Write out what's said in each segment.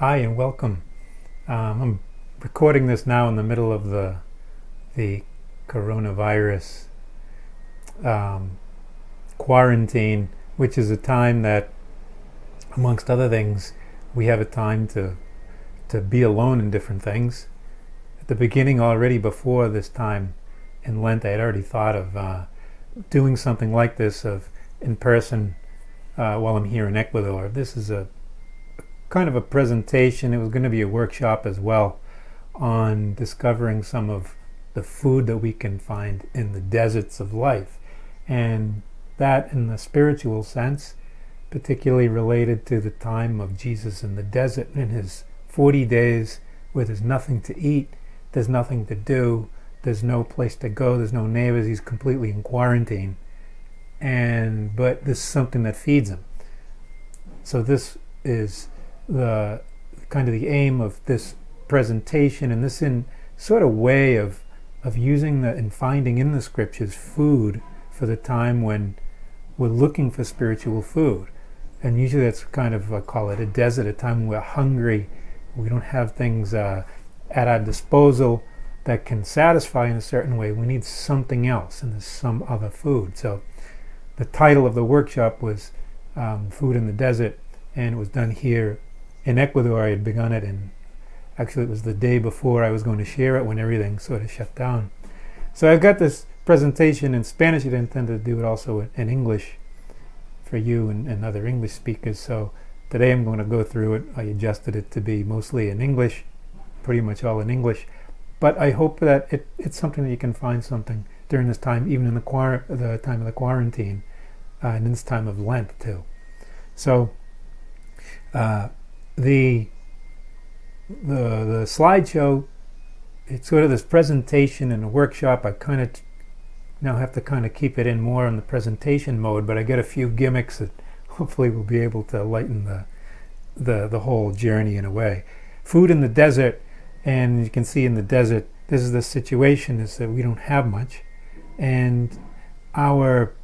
Hi and welcome. I'm recording this now in the middle of the coronavirus um, quarantine, which is a time that, amongst other things, we have a time to be alone in different things. At the beginning, already before this time in Lent, I had already thought of doing something like this of in person while I'm here in Ecuador. This is a kind of a presentation. It was going to be a workshop as well on discovering some of the food that we can find in the deserts of life, and that in the spiritual sense, particularly related to the time of Jesus in the desert in his 40 days where there's nothing to eat, there's nothing to do, there's no place to go, there's no neighbors, he's completely in quarantine, but this is something that feeds him. So this is the kind of the aim of this presentation, and this in sort of way of using and finding in the scriptures food for the time when we're looking for spiritual food. And usually that's kind of, I call it a desert, a time when we're hungry, we don't have things at our disposal that can satisfy in a certain way. We need something else, and there's some other food. So the title of the workshop was Food in the Desert, and it was done here in Ecuador. I had begun it, and actually it was the day before I was going to share it when everything sort of shut down. So I've got this presentation in Spanish. I intended to do it also in English for you and other English speakers. So today I'm going to go through it. I adjusted it to be mostly in English, pretty much all in English. But I hope that it's something that you can find something during this time, even in the time of the quarantine, and in this time of Lent too. So the slideshow, it's sort of this presentation and a workshop. I kind of now have to kind of keep it in more in the presentation mode, but I get a few gimmicks that hopefully will be able to lighten the whole journey in a way. Food in the desert, and you can see in the desert, this is the situation, is that we don't have much, and our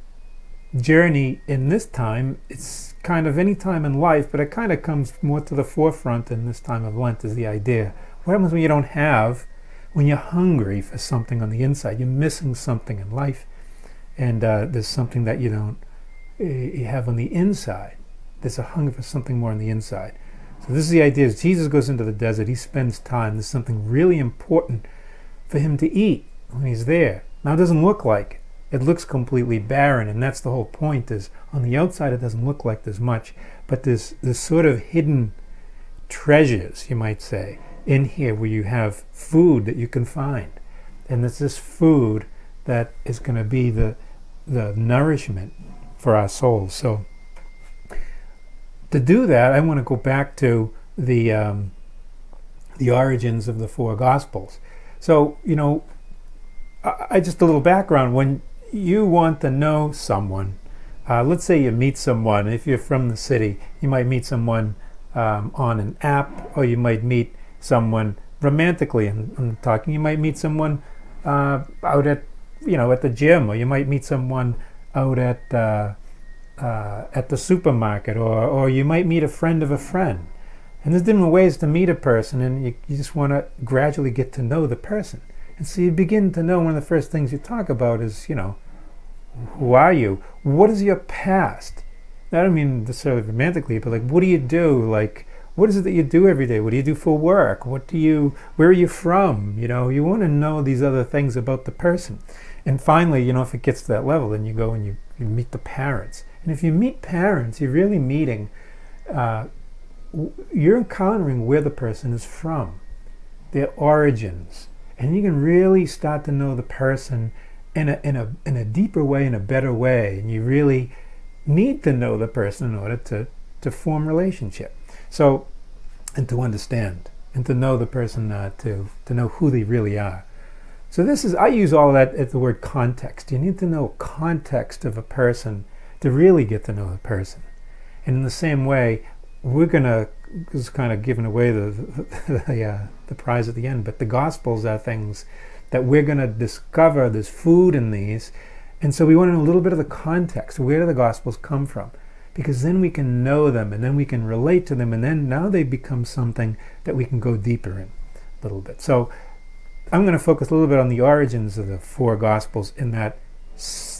journey in this time, it's kind of any time in life, but it kind of comes more to the forefront in this time of Lent, is the idea. What happens when you don't have, when you're hungry for something on the inside? You're missing something in life, and there's something that you have on the inside. There's a hunger for something more on the inside. So this is the idea. Is Jesus goes into the desert, he spends time, there's something really important for him to eat when he's there. Now it doesn't look like it. It looks completely barren, and that's the whole point, is on the outside it doesn't look like there's much, but there's sort of hidden treasures, you might say, in here where you have food that you can find. And it's this food that is going to be the nourishment for our souls. So to do that, I want to go back to the origins of the four Gospels. So, I just a little background. When you want to know someone, let's say you meet someone, if you're from the city, you might meet someone on an app, or you might meet someone romantically, and I'm talking, you might meet someone out at the gym, or you might meet someone out at the supermarket, or you might meet a friend of a friend. And there's different ways to meet a person, and you just want to gradually get to know the person. And so you begin to know, one of the first things you talk about is, who are you? What is your past? I don't mean necessarily romantically, but like, what do you do? Like, what is it that you do every day? What do you do for work? Where are you from? You want to know these other things about the person. And finally, if it gets to that level, then you go and you meet the parents. And if you meet parents, you're really meeting, you're encountering where the person is from, their origins. And you can really start to know the person in a deeper way, in a better way. And you really need to know the person in order to form relationship. So, and to understand, and to know the person, to know who they really are. So I use all of that as the word context. You need to know context of a person to really get to know the person. And in the same way, we're going to, is kind of giving away the prize at the end, but the Gospels are things that we're going to discover. There's food in these, and so we want to know a little bit of the context. Where do the Gospels come from? because then we can know them and then we can relate to them, and then now they become something that we can go deeper in a little bit. So I'm going to focus a little bit on the origins of the four Gospels in that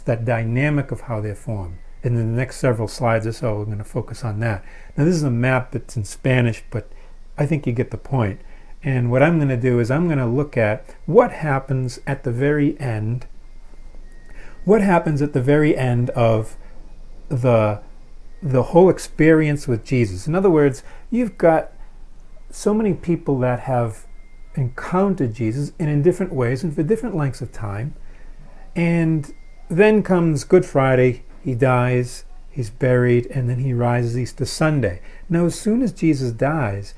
dynamic of how they're formed. And in the next several slides or so, we're going to focus on that. Now, this is a map that's in Spanish, but I think you get the point. And what I'm going to do is I'm going to look at what happens at the very end. What happens at the very end of the whole experience with Jesus? In other words, you've got so many people that have encountered Jesus and in different ways and for different lengths of time. And then comes Good Friday, he dies, he's buried, and then he rises Easter Sunday. Now, as soon as Jesus dies,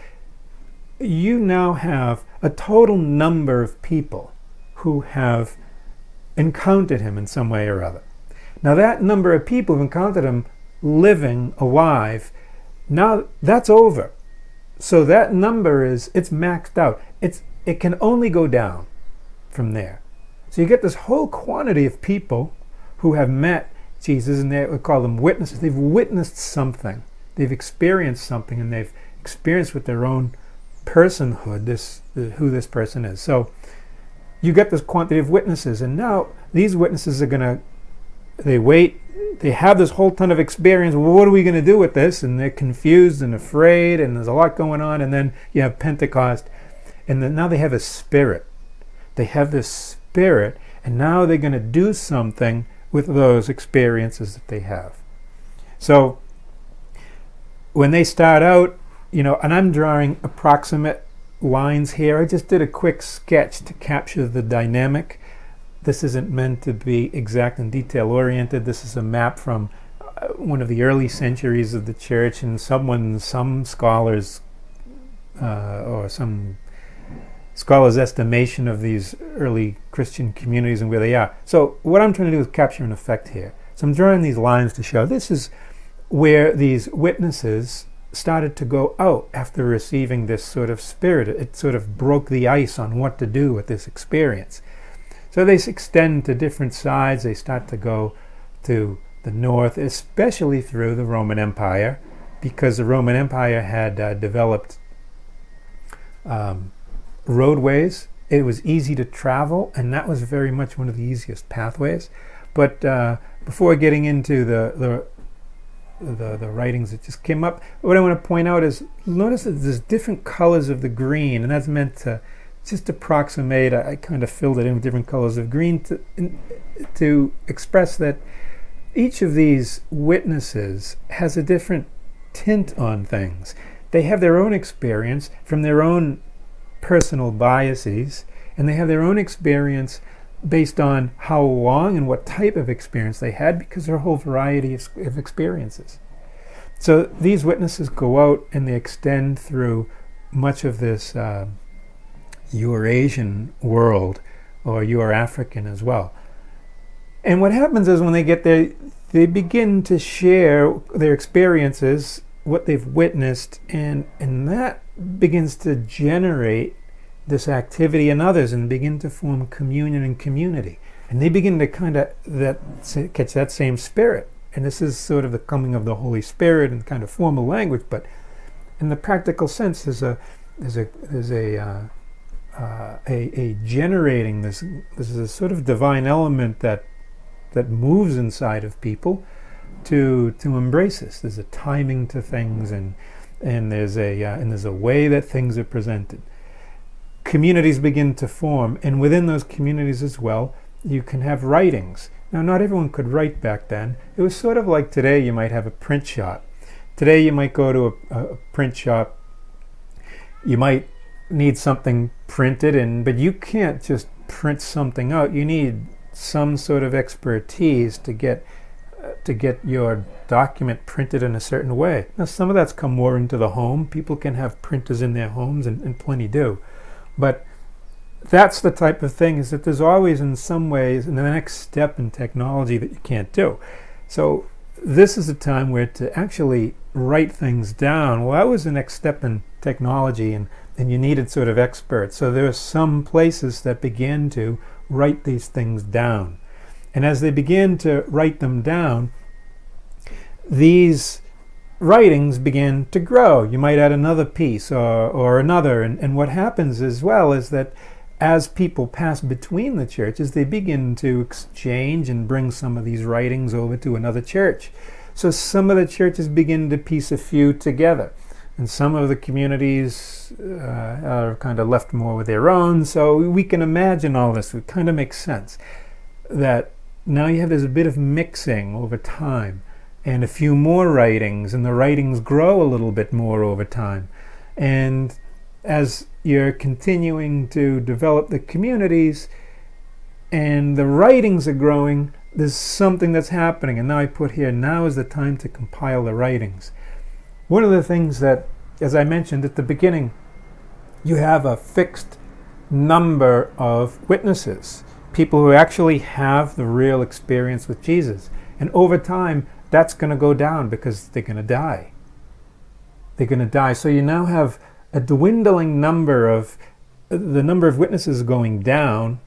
you now have a total number of people who have encountered him in some way or other. Now, that number of people who've encountered him living, alive, now that's over. So that number it's maxed out. It can only go down from there. So you get this whole quantity of people who have met Jesus, and we call them witnesses. They've witnessed something. They've experienced something, and they've experienced with their own personhood who this person is. So you get this quantity of witnesses, and now these witnesses they wait, they have this whole ton of experience. Well, what are we going to do with this? And they're confused and afraid, and there's a lot going on. And then you have Pentecost, and then now they have a spirit. They have this spirit, and now they're going to do something with those experiences that they have. So when they start out, and I'm drawing approximate lines here. I just did a quick sketch to capture the dynamic. This isn't meant to be exact and detail-oriented. This is a map from one of the early centuries of the church, and some scholars or some scholars' estimation of these early Christian communities and where they are. So what I'm trying to do is capture an effect here. So I'm drawing these lines to show this is where these witnesses started to go out after receiving this sort of spirit. It sort of broke the ice on what to do with this experience. So they extend to different sides. They start to go to the north, especially through the Roman Empire, because the Roman Empire had developed roadways. It was easy to travel, and that was very much one of the easiest pathways. But before getting into the writings that just came up, what I want to point out is notice that there's different colors of the green, and that's meant to just approximate. I kind of filled it in with different colors of green to express that each of these witnesses has a different tint on things. They have their own experience from their own personal biases, and they have their own experience based on how long and what type of experience they had, because there are a whole variety of experiences. So these witnesses go out and they extend through much of this Eurasian world, or Euro-African as well. And what happens is when they get there, they begin to share their experiences, what they've witnessed, and that begins to generate this activity in others and begin to form communion and community. And they begin to kind of catch that same spirit. And this is sort of the coming of the Holy Spirit in kind of formal language, but in the practical sense, there's a generating this is a sort of divine element that moves inside of people to embrace this. There's a timing to things, and there's a way that things are presented. Communities begin to form, and within those communities as well, you can have writings. Now, not everyone could write back then. It was sort of like today. You might have a print shop. Today, you might go to a print shop. You might need something printed, but you can't just print something out. You need some sort of expertise to get your document printed in a certain way. Now, some of that's come more into the home. People can have printers in their homes, and plenty do. But that's the type of thing, is that there's always in some ways the next step in technology that you can't do. So this is a time where to actually write things down, well, that was the next step in technology, and you needed sort of experts. So there are some places that began to write these things down. And as they began to write them down, these writings begin to grow. You might add another piece or another. And what happens as well is that as people pass between the churches, they begin to exchange and bring some of these writings over to another church. So some of the churches begin to piece a few together. And some of the communities are kind of left more with their own. So we can imagine all this. It kind of makes sense that now you have this bit of mixing over time and a few more writings, and the writings grow a little bit more over time. And as you're continuing to develop the communities and the writings are growing, there's something that's happening. And now I put here, now is the time to compile the writings. One of the things that, as I mentioned at the beginning, you have a fixed number of witnesses, people who actually have the real experience with Jesus. And over time, that's going to go down because they're going to die. They're going to die. So you now have a dwindling number of, the number of witnesses going down,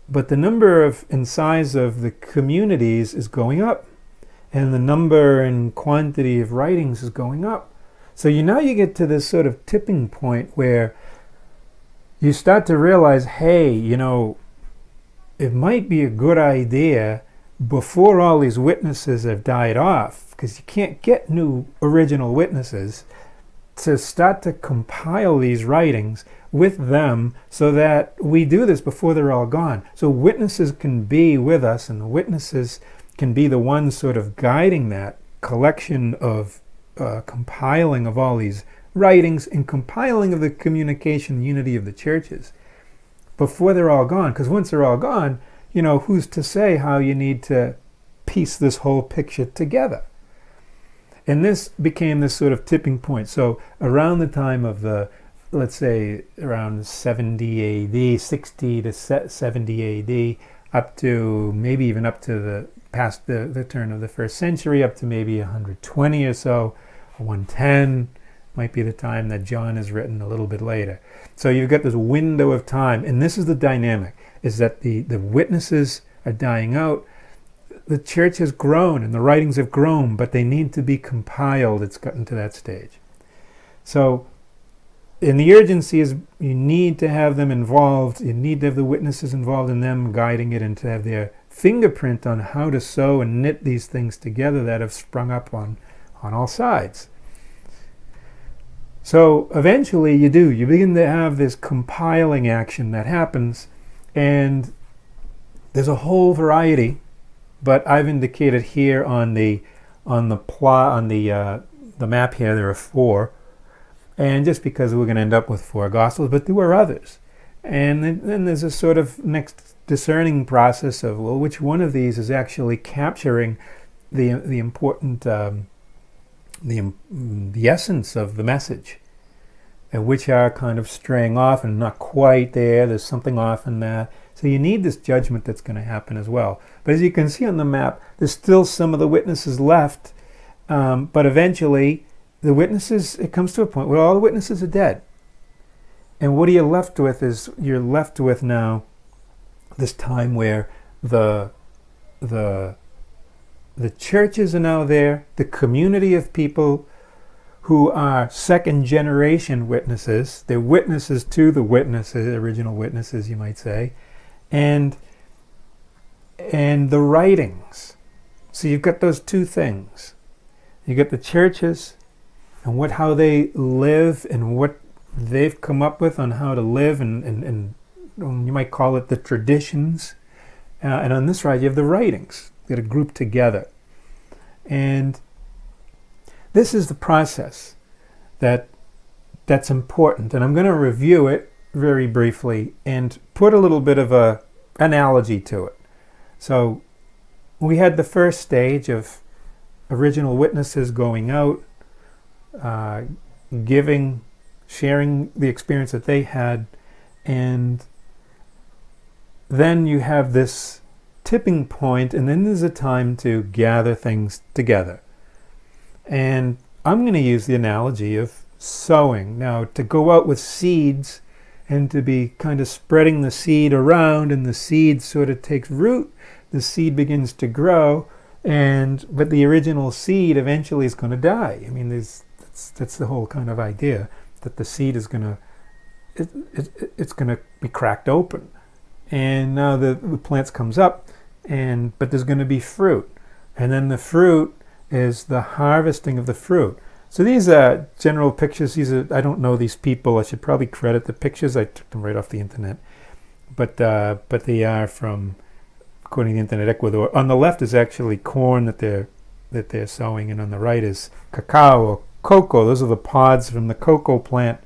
but the number of and size of the communities is going up. And the number and quantity of writings is going up. So now you get to this sort of tipping point where you start to realize, hey, it might be a good idea before all these witnesses have died off, because you can't get new original witnesses, to start to compile these writings with them so that we do this before they're all gone. So witnesses can be with us, and the witnesses can be the ones sort of guiding that collection of compiling of all these writings and compiling of the communication unity of the churches before they're all gone. Because once they're all gone, who's to say how you need to piece this whole picture together? And this became this sort of tipping point. So around the time of the, let's say around 70 AD, 60 to 70 AD, up to maybe even up to the past the turn of the first century, up to maybe 120 or so, 110 might be the time that John is written, a little bit later. So you've got this window of time, and this is the dynamic, is that the witnesses are dying out. The church has grown and the writings have grown, but they need to be compiled. It's gotten to that stage. So, and the urgency is you need to have them involved. You need to have the witnesses involved in them guiding it, and to have their fingerprint on how to sew and knit these things together that have sprung up on all sides. So eventually you begin to have this compiling action that happens, and there's a whole variety, but I've indicated here on the map here there are 4, and just because we're going to end up with 4 Gospels, but there were others. And then there's a sort of next discerning process of, well, which one of these is actually capturing the important the essence of the message, and which are kind of straying off and not quite there. There's something off in that. So you need this judgment that's going to happen as well. But as you can see on the map, there's still some of the witnesses left, but eventually the witnesses, it comes to a point where all the witnesses are dead. And what are you left with is, you're left with now this time where the churches are now there, the community of people who are second generation witnesses, they're witnesses to the witnesses, original witnesses you might say, and the writings. So you've got those two things. You get the churches and how they live and what they've come up with on how to live, and you might call it the traditions. And on this side you have the writings that are grouped together. And this is the process that's important. And I'm going to review it very briefly and put a little bit of a analogy to it. So we had the first stage of original witnesses going out, sharing the experience that they had, and then you have this tipping point, and then there's a time to gather things together. And I'm going to use the analogy of sowing. Now, to go out with seeds and to be kind of spreading the seed around, and the seed sort of takes root, the seed begins to grow, but the original seed eventually is going to die. I mean, that's the whole kind of idea, that the seed is going to it's going to be cracked open, and now the plant comes up, but there's going to be fruit, and then the fruit is the harvesting of the fruit. So these are general pictures. I don't know these people. I should probably credit the pictures. I took them right off the internet, but they are from, according to the Internet, Ecuador. On the left is actually corn that they're sowing, and on the right is cacao or cocoa. Those are the pods from the cocoa plant,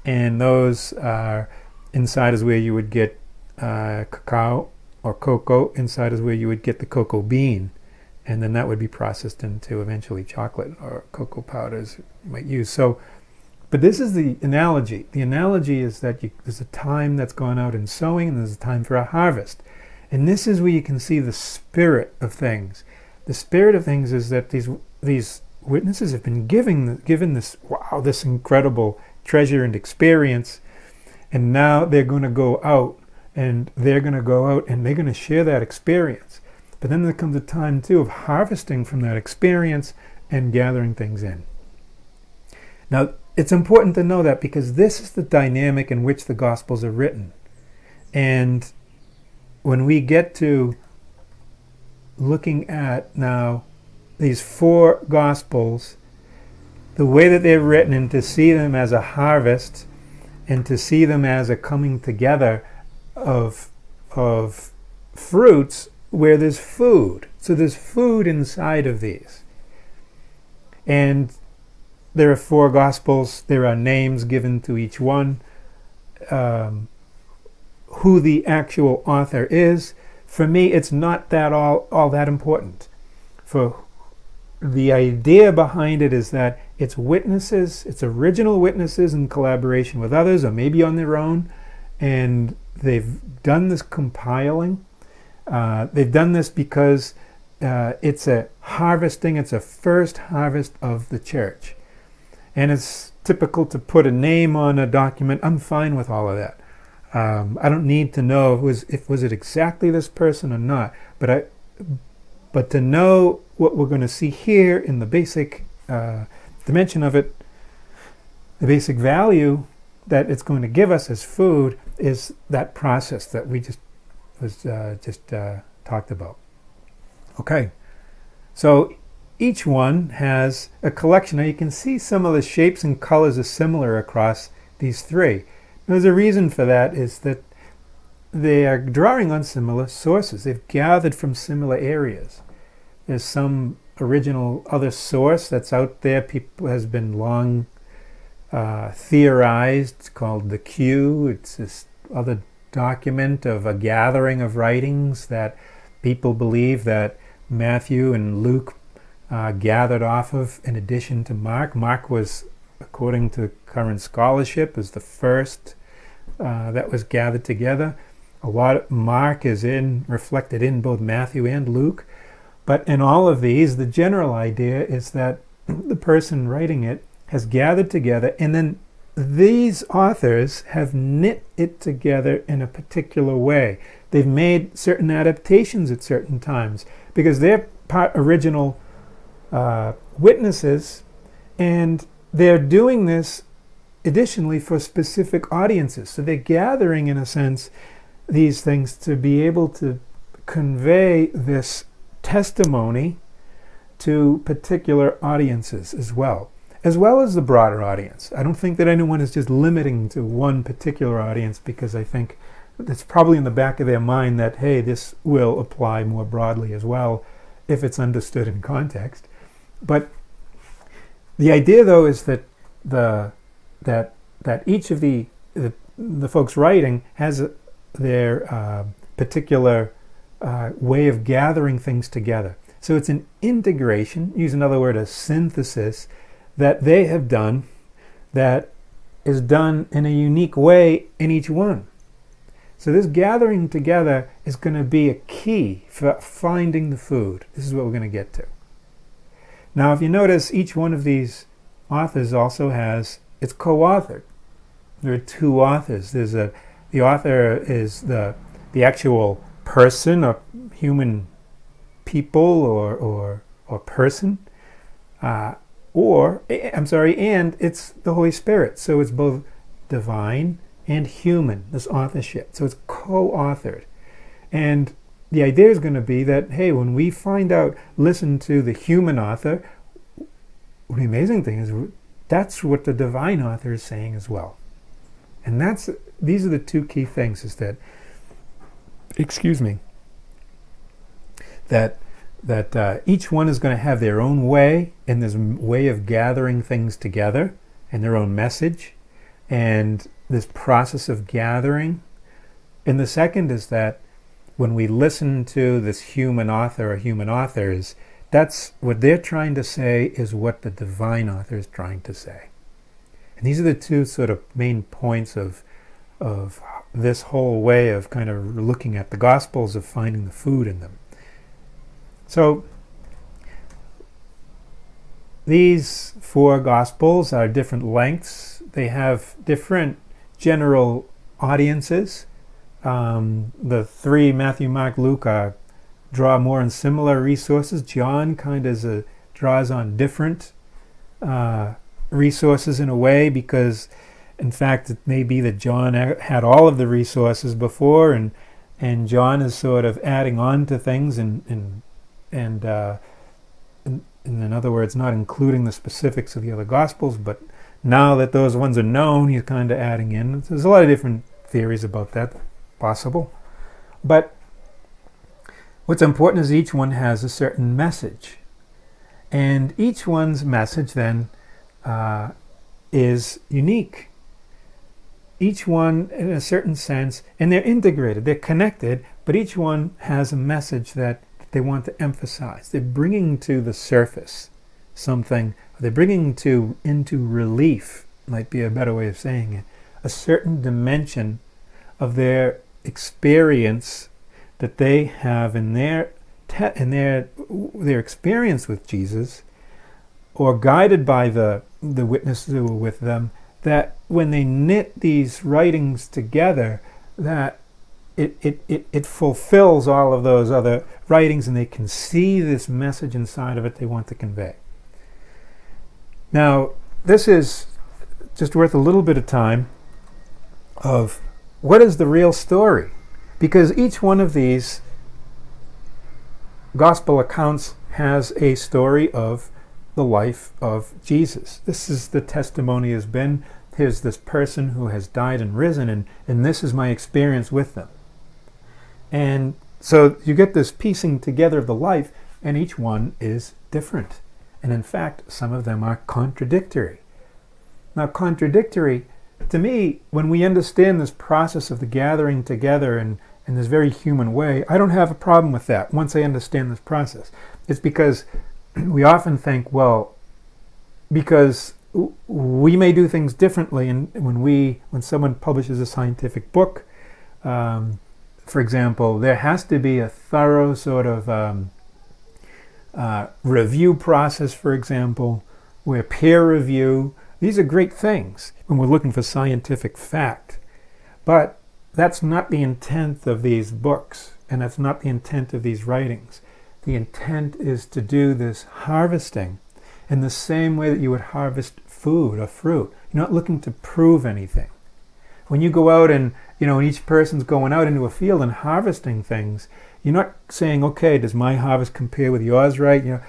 and those are inside is where you would get cacao or cocoa. Inside is where you would get the cocoa bean, and then that would be processed into eventually chocolate or cocoa powders you might use. So, but this is the analogy. The analogy is that there's a time that's gone out in sowing, and there's a time for a harvest. And this is where you can see the spirit of things. The spirit of things is that these witnesses have been given this incredible treasure and experience, and now they're going to go out, and they're going to share that experience. But then there comes a time too of harvesting from that experience and gathering things in. Now, it's important to know that, because this is the dynamic in which the Gospels are written. And when we get to looking at now these 4 Gospels, the way that they're written, and to see them as a harvest, and to see them as a coming together of fruits where there's food. So there's food inside of these. And there are 4 Gospels. There are names given to each one. Who the actual author is, for me, it's not that all that important. For the idea behind it is that it's witnesses, it's original witnesses in collaboration with others, or maybe on their own, and they've done this compiling. They've done this because it's a first harvest of the church. And it's typical to put a name on a document. I'm fine with all of that. I don't need to know was it exactly this person or not, but to know what we're going to see here in the basic dimension of it, the basic value that it's going to give us as food, is that process that we just talked about. Okay, so each one has a collection. Now you can see some of the shapes and colors are similar across these 3. There's a reason for that, is that they are drawing on similar sources. They've gathered from similar areas. There's some original other source that's out there. People has been long theorized. It's called the Q. It's this other document of a gathering of writings that people believe that Matthew and Luke gathered off of, in addition to Mark. Mark was, according to current scholarship, is the first that was gathered together. A lot of Mark is reflected in both Matthew and Luke, but in all of these, the general idea is that the person writing it has gathered together, and then these authors have knit it together in a particular way. They've made certain adaptations at certain times, because they're original witnesses, and they're doing this additionally for specific audiences. So they're gathering, in a sense, these things to be able to convey this testimony to particular audiences as well as the broader audience. I don't think that anyone is just limiting to one particular audience, because I think it's probably in the back of their mind that, hey, this will apply more broadly as well if it's understood in context. But the idea, though, is that that each of the folks writing has their particular way of gathering things together. So it's an integration, use another word, a synthesis, that they have done, that is done in a unique way in each one. So this gathering together is going to be a key for finding the food. This is what we're going to get to. Now, if you notice, each one of these authors also has, it's co-authored. There are 2 authors. The author is the actual person or human people or person, and it's the Holy Spirit. So it's both divine and human, this authorship. So it's co-authored. And the idea is going to be that, hey, when we listen to the human author, the amazing thing is that's what the divine author is saying as well. And these are the two key things, is that, that each one is going to have their own way, and this way of gathering things together, and their own message, and this process of gathering. And the second is that when we listen to this human author or human authors, that's what they're trying to say is what the divine author is trying to say. And these are the two sort of main points of this whole way of kind of looking at the Gospels, of finding the food in them. So these 4 Gospels are different lengths. They have different general audiences. The 3, Matthew, Mark, Luke, draw more on similar resources. John kind of draws on different resources in a way, because in fact it may be that John had all of the resources before, and John is sort of adding on to things and in other words, not including the specifics of the other Gospels, but now that those ones are known, he's kind of adding in. There's a lot of different theories about that, possible. But what's important is each one has a certain message. And each one's message then is unique. Each one, in a certain sense, and they're integrated, they're connected, but each one has a message that they want to emphasize. They're bringing to the surface something, they're bringing into relief, might be a better way of saying it, a certain dimension of their experience that they have in their experience with Jesus, or guided by the witnesses who were with them, that when they knit these writings together, that it fulfills all of those other writings, and they can see this message inside of it they want to convey. Now, this is just worth a little bit of time of what is the real story, because each one of these gospel accounts has a story of the life of Jesus. This is the testimony has been, here's this person who has died and risen, and this is my experience with them. And so you get this piecing together of the life, and each one is different. And in fact, some of them are contradictory. Now, contradictory, to me, when we understand this process of the gathering together in this very human way, I don't have a problem with that once I understand this process. It's because we often think, well, because we may do things differently, and when someone publishes a scientific book, for example, there has to be a thorough sort of review process, for example, where peer review. These are great things when we're looking for scientific fact. But that's not the intent of these books, and that's not the intent of these writings. The intent is to do this harvesting in the same way that you would harvest food or fruit. You're not looking to prove anything. When you go out and each person's going out into a field and harvesting things, you're not saying, okay, does my harvest compare with yours, right?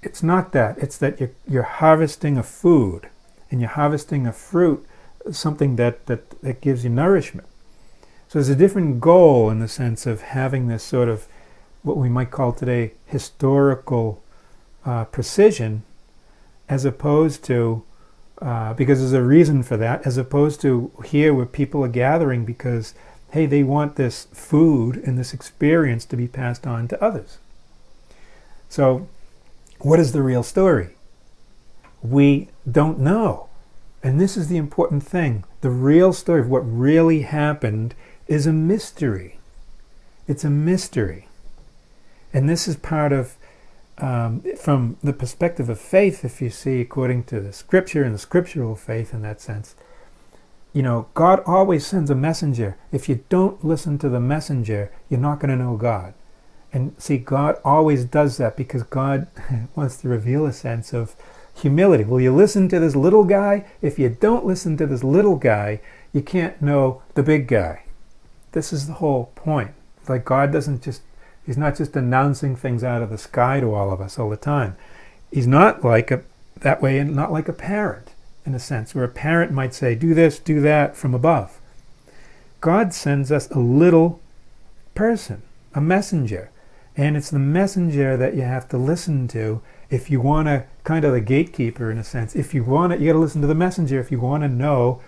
It's not that. It's that you're harvesting a food, and you're harvesting a fruit, something that gives you nourishment. So there's a different goal in the sense of having this sort of what we might call today historical precision, as opposed to, because there's a reason for that, as opposed to here where people are gathering because, hey, they want this food and this experience to be passed on to others. So what is the real story? We don't know. And this is the important thing. The real story of what really happened is a mystery. It's a mystery. And this is part of, from the perspective of faith, if you see, according to the scripture and the scriptural faith in that sense, God always sends a messenger. If you don't listen to the messenger, you're not going to know God. And see, God always does that because God wants to reveal a sense of humility. Will you listen to this little guy? If you don't listen to this little guy, you can't know the big guy. This is the whole point. Like God He's not just announcing things out of the sky to all of us all the time. He's not that way, and not like a parent, in a sense, where a parent might say, do this, do that from above. God sends us a little person, a messenger. And it's the messenger that you have to listen to if you want to, kind of the gatekeeper in a sense. If you want to, you got to listen to the messenger if you want to know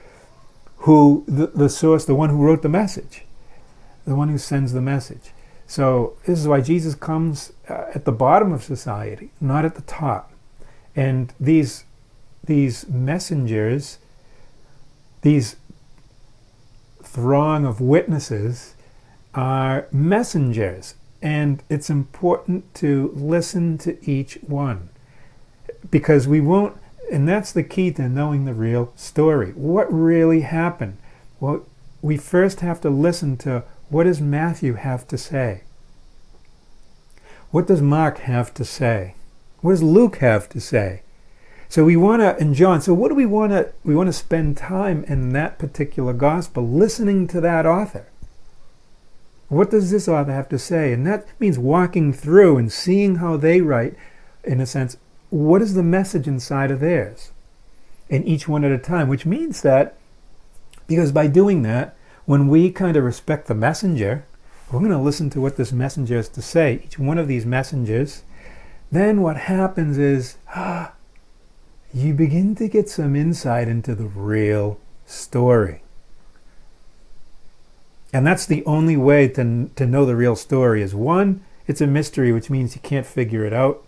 who the source, the one who wrote the message, the one who sends the message. So this is why Jesus comes at the bottom of society, not at the top. And these messengers, these throng of witnesses are messengers. And it's important to listen to each one. Because we won't, and that's the key to knowing the real story. What really happened? Well, we first have to listen to what does Matthew have to say? What does Mark have to say? What does Luke have to say? So we want to, and John, so what do we want to spend time in that particular gospel, listening to that author. What does this author have to say? And that means walking through and seeing how they write, in a sense, what is the message inside of theirs? And each one at a time, which means that, because by doing that, when we kind of respect the messenger, we're going to listen to what this messenger has to say, each one of these messengers, then what happens is, you begin to get some insight into the real story. And that's the only way to know the real story is, one, it's a mystery, which means you can't figure it out.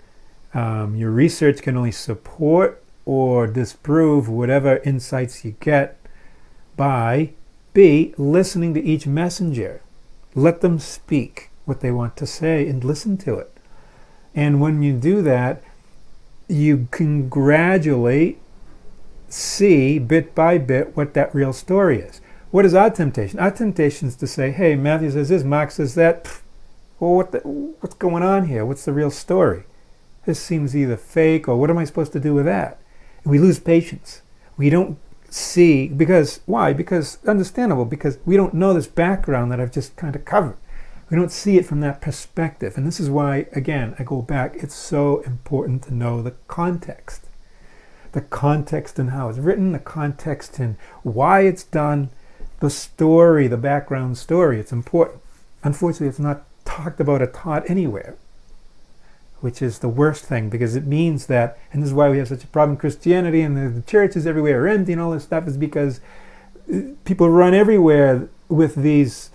Your research can only support or disprove whatever insights you get by, B, listening to each messenger. Let them speak what they want to say and listen to it. And when you do that, you can gradually see bit by bit what that real story is. What is our temptation? Our temptation is to say, hey, Matthew says this, Mark says that. Well, what's going on here? What's the real story? This seems either fake, or what am I supposed to do with that? And we lose patience. We don't see, because, why? Because, understandable, because we don't know this background that I've just kind of covered. We don't see it from that perspective. And this is why, again, I go back, it's so important to know the context. The context in how it's written, the context in why it's done, the story, the background story. It's important. Unfortunately, it's not talked about or taught anywhere, which is the worst thing, because it means that, and this is why we have such a problem in Christianity, and the churches everywhere are empty and all this stuff, is because people run everywhere with these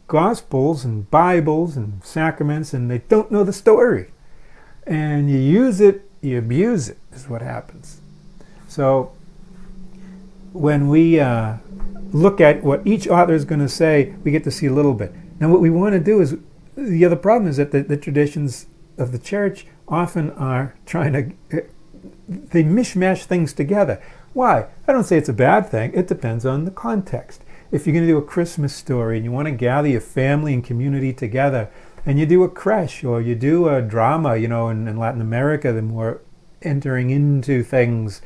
Gospels and Bibles and sacraments, and they don't know the story. And you use it, you abuse it, is what happens. So when we look at what each author is going to say, we get to see a little bit. Now what we want to do is, the other problem is that the traditions of the church often are trying to, they mishmash things together. Why? I don't say it's a bad thing. It depends on the context. If you're going to do a Christmas story and you want to gather your family and community together, and you do a creche or you do a drama, in Latin America, the more entering into things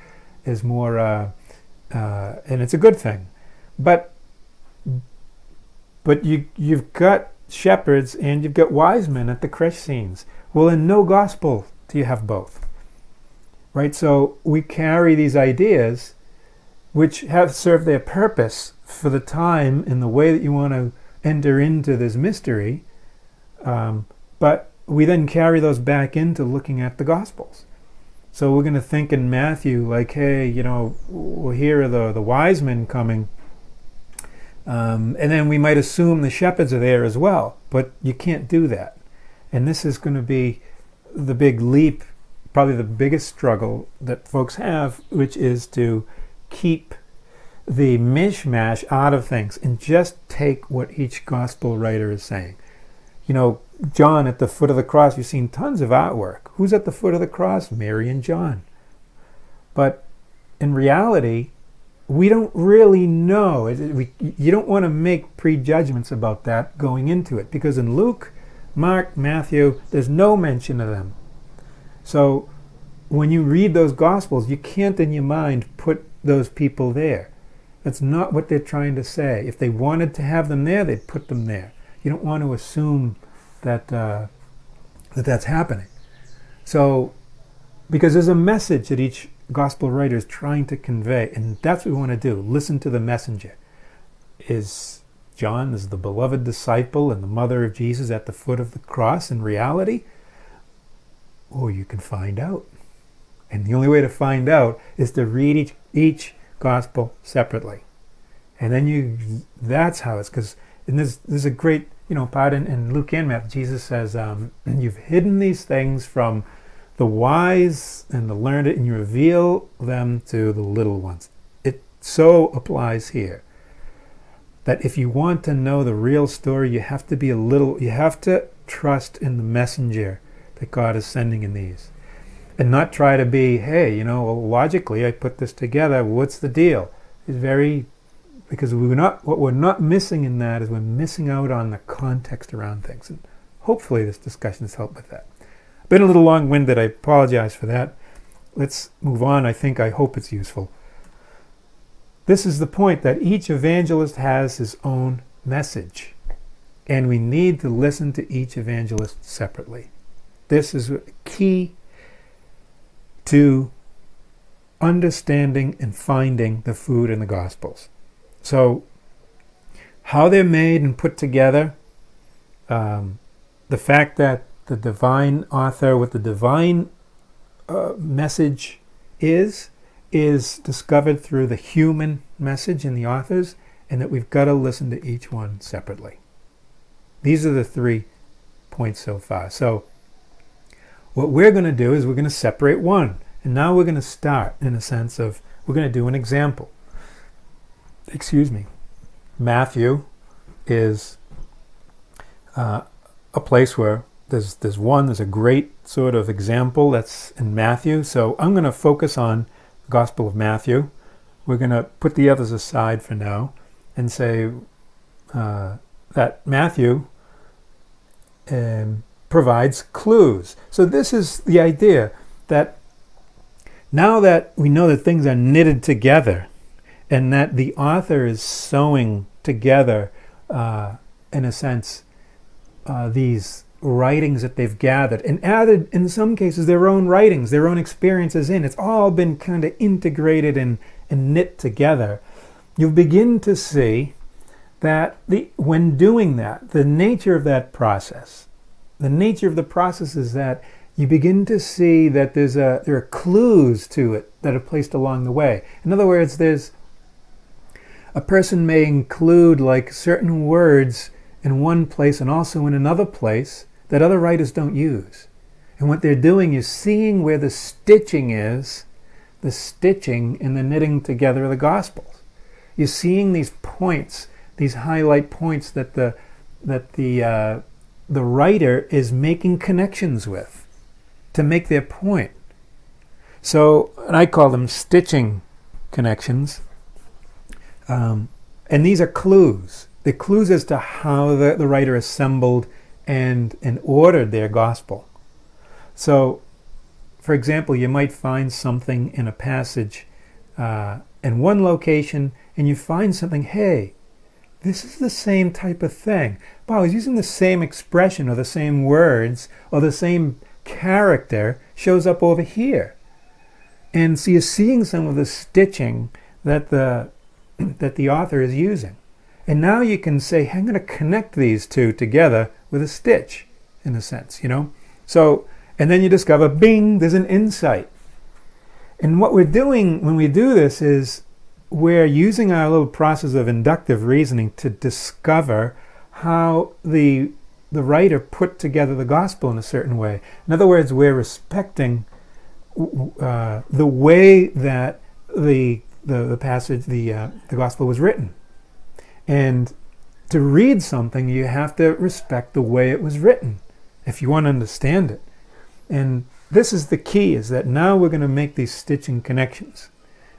is more, and it's a good thing. But you've got shepherds and you've got wise men at the creche scenes. Well, in no gospel do you have both, right? So we carry these ideas which have served their purpose for the time in the way that you want to enter into this mystery, but we then carry those back into looking at the Gospels. So we're going to think in Matthew like, hey, well, here are the wise men coming, and then we might assume the shepherds are there as well, but you can't do that. And this is going to be the big leap, probably the biggest struggle that folks have, which is to keep the mishmash out of things and just take what each gospel writer is saying. John at the foot of the cross, you've seen tons of artwork. Who's at the foot of the cross? Mary and John. But in reality, we don't really know. You don't want to make prejudgments about that going into it, because in Luke, Mark, Matthew, there's no mention of them. So when you read those Gospels, you can't in your mind put those people there. That's not what they're trying to say. If they wanted to have them there, they'd put them there. You don't want to assume that that's happening. So, because there's a message that each Gospel writer is trying to convey, and that's what we want to do. Listen to the messenger. Is John is the beloved disciple and the mother of Jesus at the foot of the cross in reality? Or you can find out. And the only way to find out is to read each gospel separately. And then that's how it's, because there's a great, part in Luke and Matthew, Jesus says, you've hidden these things from the wise and the learned, and you reveal them to the little ones. It so applies here. That if you want to know the real story, you have to trust in the messenger that God is sending in these. And not try to be, hey, logically I put this together, what's the deal? Because what we're not missing in that is we're missing out on the context around things. And hopefully this discussion has helped with that. Been a little long-winded, I apologize for that. Let's move on. I hope it's useful. This is the point, that each evangelist has his own message. And we need to listen to each evangelist separately. This is key to understanding and finding the food in the Gospels. So, how they're made and put together, the fact that the divine author with the divine message is discovered through the human message in the authors, and that we've got to listen to each one separately. These are the 3 points so far. So what we're going to do is we're going to separate one. And now we're going to start in a sense of, we're going to do an example. Matthew is a place where there's a great sort of example that's in Matthew. So I'm going to focus on the Gospel of Matthew. We're going to put the others aside for now and say that Matthew provides clues. So this is the idea that now that we know that things are knitted together and that the author is sewing together, in a sense, these writings that they've gathered and added, in some cases, their own writings, their own experiences in. It's all been kind of integrated and knit together. You begin to see that when doing that, the nature of that process, is that you begin to see that there are clues to it that are placed along the way. In other words, there's a person may include like certain words in one place and also in another place that other writers don't use. And what they're doing is seeing where the stitching is, the stitching in the knitting together of the Gospels. You're seeing these points, these highlight points that the writer is making connections with to make their point. So, and I call them stitching connections. And these are clues. The clues as to how the writer assembled and ordered their gospel. So, for example, you might find something in a passage in one location, and you find something, hey, this is the same type of thing. Wow, he's using the same expression or the same words or the same character shows up over here. And so you're seeing some of the stitching that the author is using. And now you can say, hey, I'm going to connect these two together with a stitch, in a sense, So, and then you discover, bing, there's an insight. And what we're doing when we do this is we're using our little process of inductive reasoning to discover how the writer put together the gospel in a certain way. In other words, we're respecting the way that the passage, the gospel was written. And to read something, you have to respect the way it was written if you want to understand it. And this is the key, is that now we're going to make these stitching connections.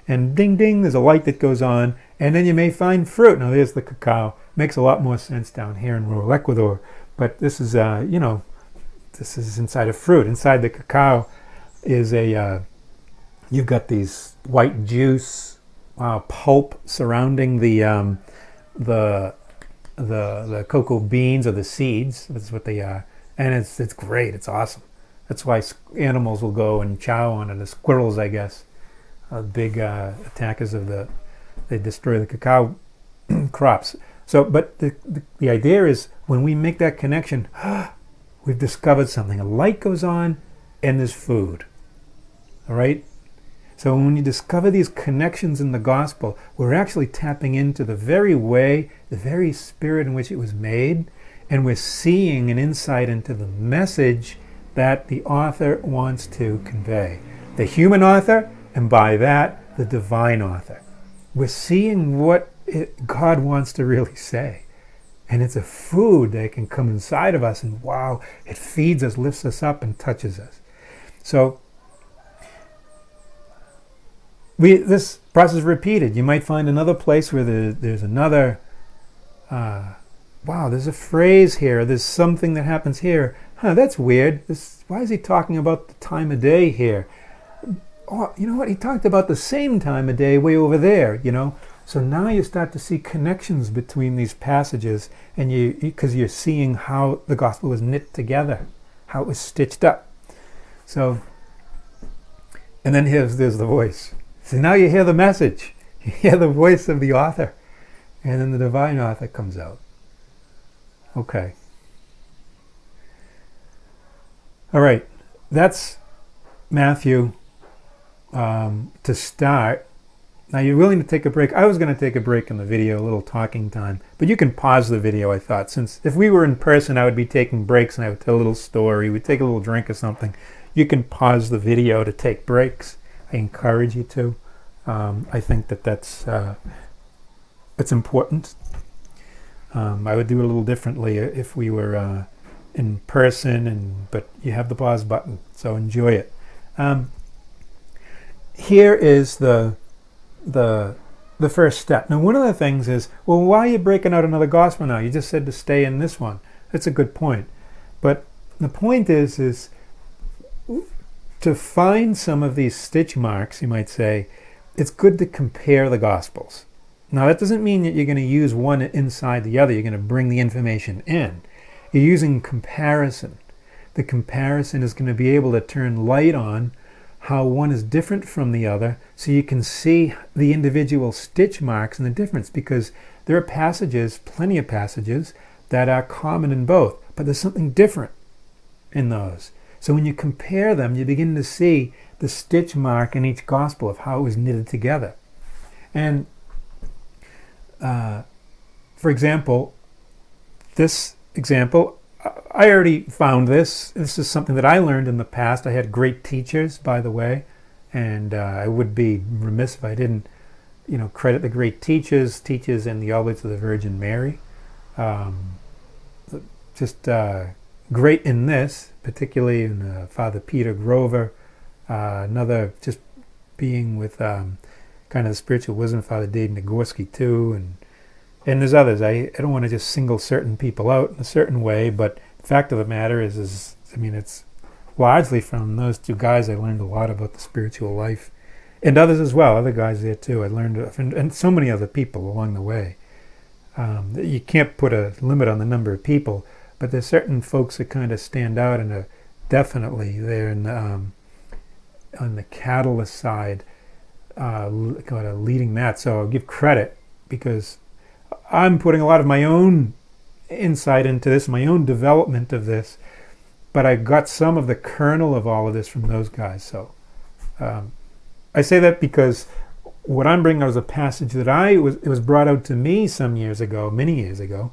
And ding, ding, there's a light that goes on, and then you may find fruit. Now there's the cacao. Makes a lot more sense down here in rural Ecuador. But this is, this is inside a fruit. Inside the cacao is you've got these white juice pulp surrounding the cocoa beans or the seeds. That's what they are, and it's great. It's awesome. That's why animals will go and chow on it. The squirrels, I guess, big attackers they destroy the cacao crops. So, but the idea is when we make that connection, we've discovered something. A light goes on, and there's food. All right. So when you discover these connections in the gospel, we're actually tapping into the very way, the very spirit in which it was made, and we're seeing an insight into the message that the author wants to convey. The human author, and by that, the divine author. We're seeing what God wants to really say. And it's a food that can come inside of us, and wow, it feeds us, lifts us up, and touches us. So this process is repeated. You might find another place where there's another, there's a phrase here, there's something that happens here. That's weird. Why is he talking about the time of day here? Oh, you know what? He talked about the same time of day way over there, So now you start to see connections between these passages, and because you're seeing how the gospel was knit together, how it was stitched up. So, and then there's the voice. So now you hear the message. You hear the voice of the author. And then the divine author comes out. Okay. All right. That's Matthew to start. Now you're willing to take a break. I was going to take a break in the video, a little talking time. But you can pause the video, I thought. Since if we were in person, I would be taking breaks and I would tell a little story. We'd take a little drink or something. You can pause the video to take breaks. I encourage you to. I think that's it's important. I would do it a little differently if we were in person, but you have the pause button, so enjoy it. Here is the first step. Now, one of the things is, well, why are you breaking out another gospel now? You just said to stay in this one. That's a good point. But the point is to find some of these stitch marks, you might say, it's good to compare the Gospels. Now, that doesn't mean that you're going to use one inside the other. You're going to bring the information in. You're using comparison. The comparison is going to be able to turn light on how one is different from the other, so you can see the individual stitch marks and the difference, because there are passages, plenty of passages, that are common in both, but there's something different in those. So when you compare them, you begin to see the stitch mark in each gospel of how it was knitted together. And for example, this example, I already found this. This is something that I learned in the past. I had great teachers, by the way, and I would be remiss if I didn't, credit the great teachers in the Oblates of the Virgin Mary. Great in this, particularly in Father Peter Grover, another just being with kind of the spiritual wisdom, Father Dave Nagorski too, and there's others. I don't want to just single certain people out in a certain way, but the fact of the matter is it's largely from those two guys I learned a lot about the spiritual life, and others as well, other guys there too. I learned, and so many other people along the way. You can't put a limit on the number of people, but there's certain folks that kind of stand out and are definitely there on the catalyst side, kind of leading that. So I'll give credit because I'm putting a lot of my own insight into this, my own development of this, but I got some of the kernel of all of this from those guys. So I say that because what I'm bringing out is a passage that it was brought out to me many years ago.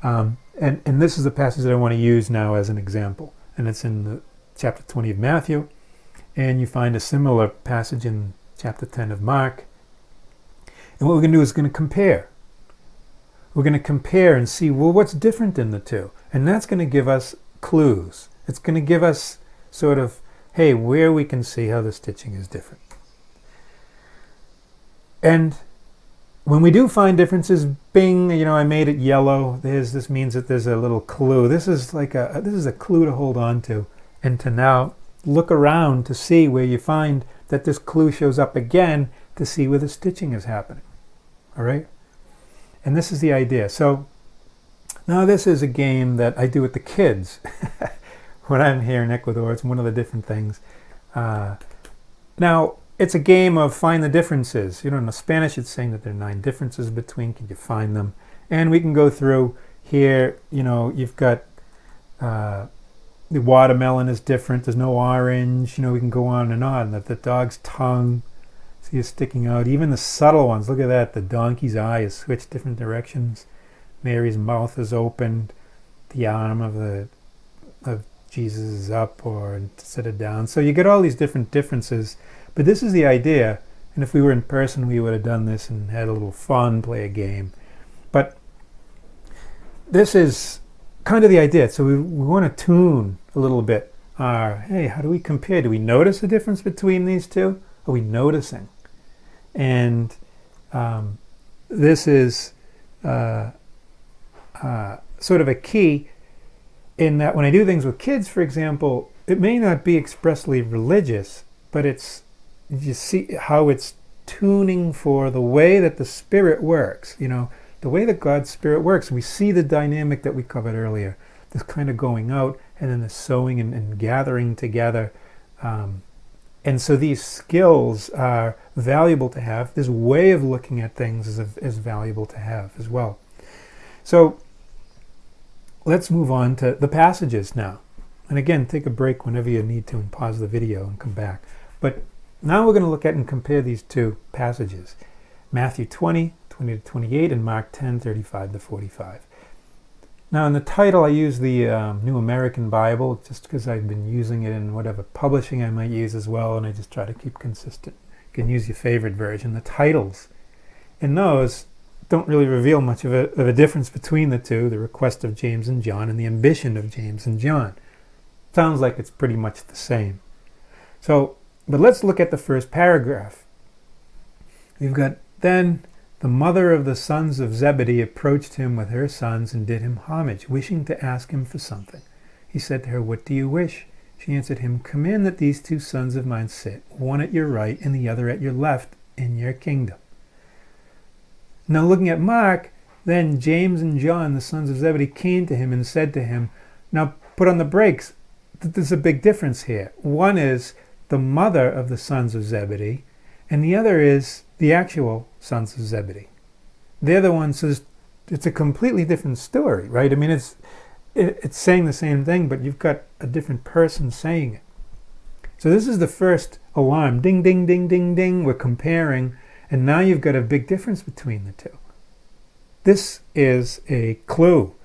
And this is the passage that I want to use now as an example. And it's in the chapter 20 of Matthew. And you find a similar passage in chapter 10 of Mark. And what we're going to do is going to compare. We're going to compare and see, well, what's different in the two? And that's going to give us clues. It's going to give us sort of, hey, where we can see how the stitching is different. And when we do find differences, bing, I made it yellow. This means that there's a little clue. This is a clue to hold on to, and to now look around to see where you find that this clue shows up again, to see where the stitching is happening. All right? And this is the idea. So now this is a game that I do with the kids when I'm here in Ecuador. It's one of the different things. Now, it's a game of find the differences. In Spanish it's saying that there are 9 differences between. Can you find them? And we can go through here. You've got the watermelon is different. There's no orange. We can go on and on. That the dog's tongue, see, is sticking out. Even the subtle ones. Look at that. The donkey's eye is switched different directions. Mary's mouth is opened. The arm of Jesus is up or instead of down. So you get all these different differences. But this is the idea. And if we were in person, we would have done this and had a little fun, play a game. But this is kind of the idea. So we want to tune a little bit. Hey, how do we compare? Do we notice the difference between these two? Are we noticing? And this is sort of a key in that when I do things with kids, for example, it may not be expressly religious, but you see how it's tuning for the way that the Spirit works, the way that God's Spirit works. We see the dynamic that we covered earlier, this kind of going out and then the sewing and gathering together. And so these skills are valuable to have. This way of looking at things is valuable to have as well. So let's move on to the passages now. And again, take a break whenever you need to and pause the video and come back. But now we're going to look at and compare these two passages. Matthew 20, 20 to 28, and Mark 10, 35 to 45. Now in the title I use the New American Bible just because I've been using it in whatever publishing I might use as well, and I just try to keep consistent. You can use your favorite version. The titles in those don't really reveal much of a difference between the two, the request of James and John and the ambition of James and John. Sounds like it's pretty much the same. But let's look at the first paragraph. We've got, then the mother of the sons of Zebedee approached him with her sons and did him homage, wishing to ask him for something. He said to her, "What do you wish?" She answered him, "Command that these 2 sons of mine sit, one at your right and the other at your left, in your kingdom." Now looking at Mark, then James and John, the sons of Zebedee, came to him and said to him, now put on the brakes. There's a big difference here. One is the mother of the sons of Zebedee, and the other is the actual sons of Zebedee. They're the ones it's a completely different story, right? I mean, it's saying the same thing, but you've got a different person saying it. So this is the first alarm. Ding, ding, ding, ding, ding. We're comparing, and now you've got a big difference between the two. This is a clue,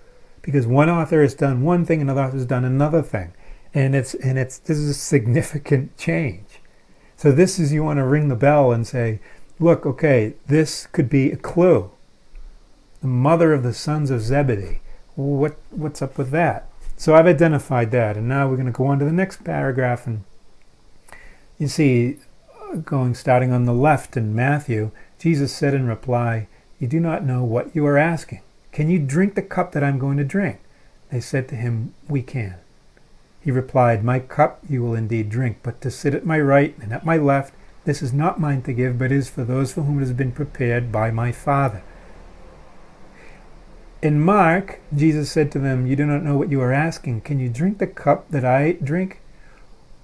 because one author has done one thing, another author has done another thing. And this is a significant change. So this is, you want to ring the bell and say, look, okay, this could be a clue. The mother of the sons of Zebedee. What's up with that? So I've identified that, and now we're going to go on to the next paragraph, and you see, starting on the left in Matthew, Jesus said in reply, "You do not know what you are asking. Can you drink the cup that I'm going to drink?" They said to him, "We can." He replied, "My cup you will indeed drink, but to sit at my right and at my left, this is not mine to give, but is for those for whom it has been prepared by my Father." In Mark, Jesus said to them, "You do not know what you are asking. Can you drink the cup that I drink,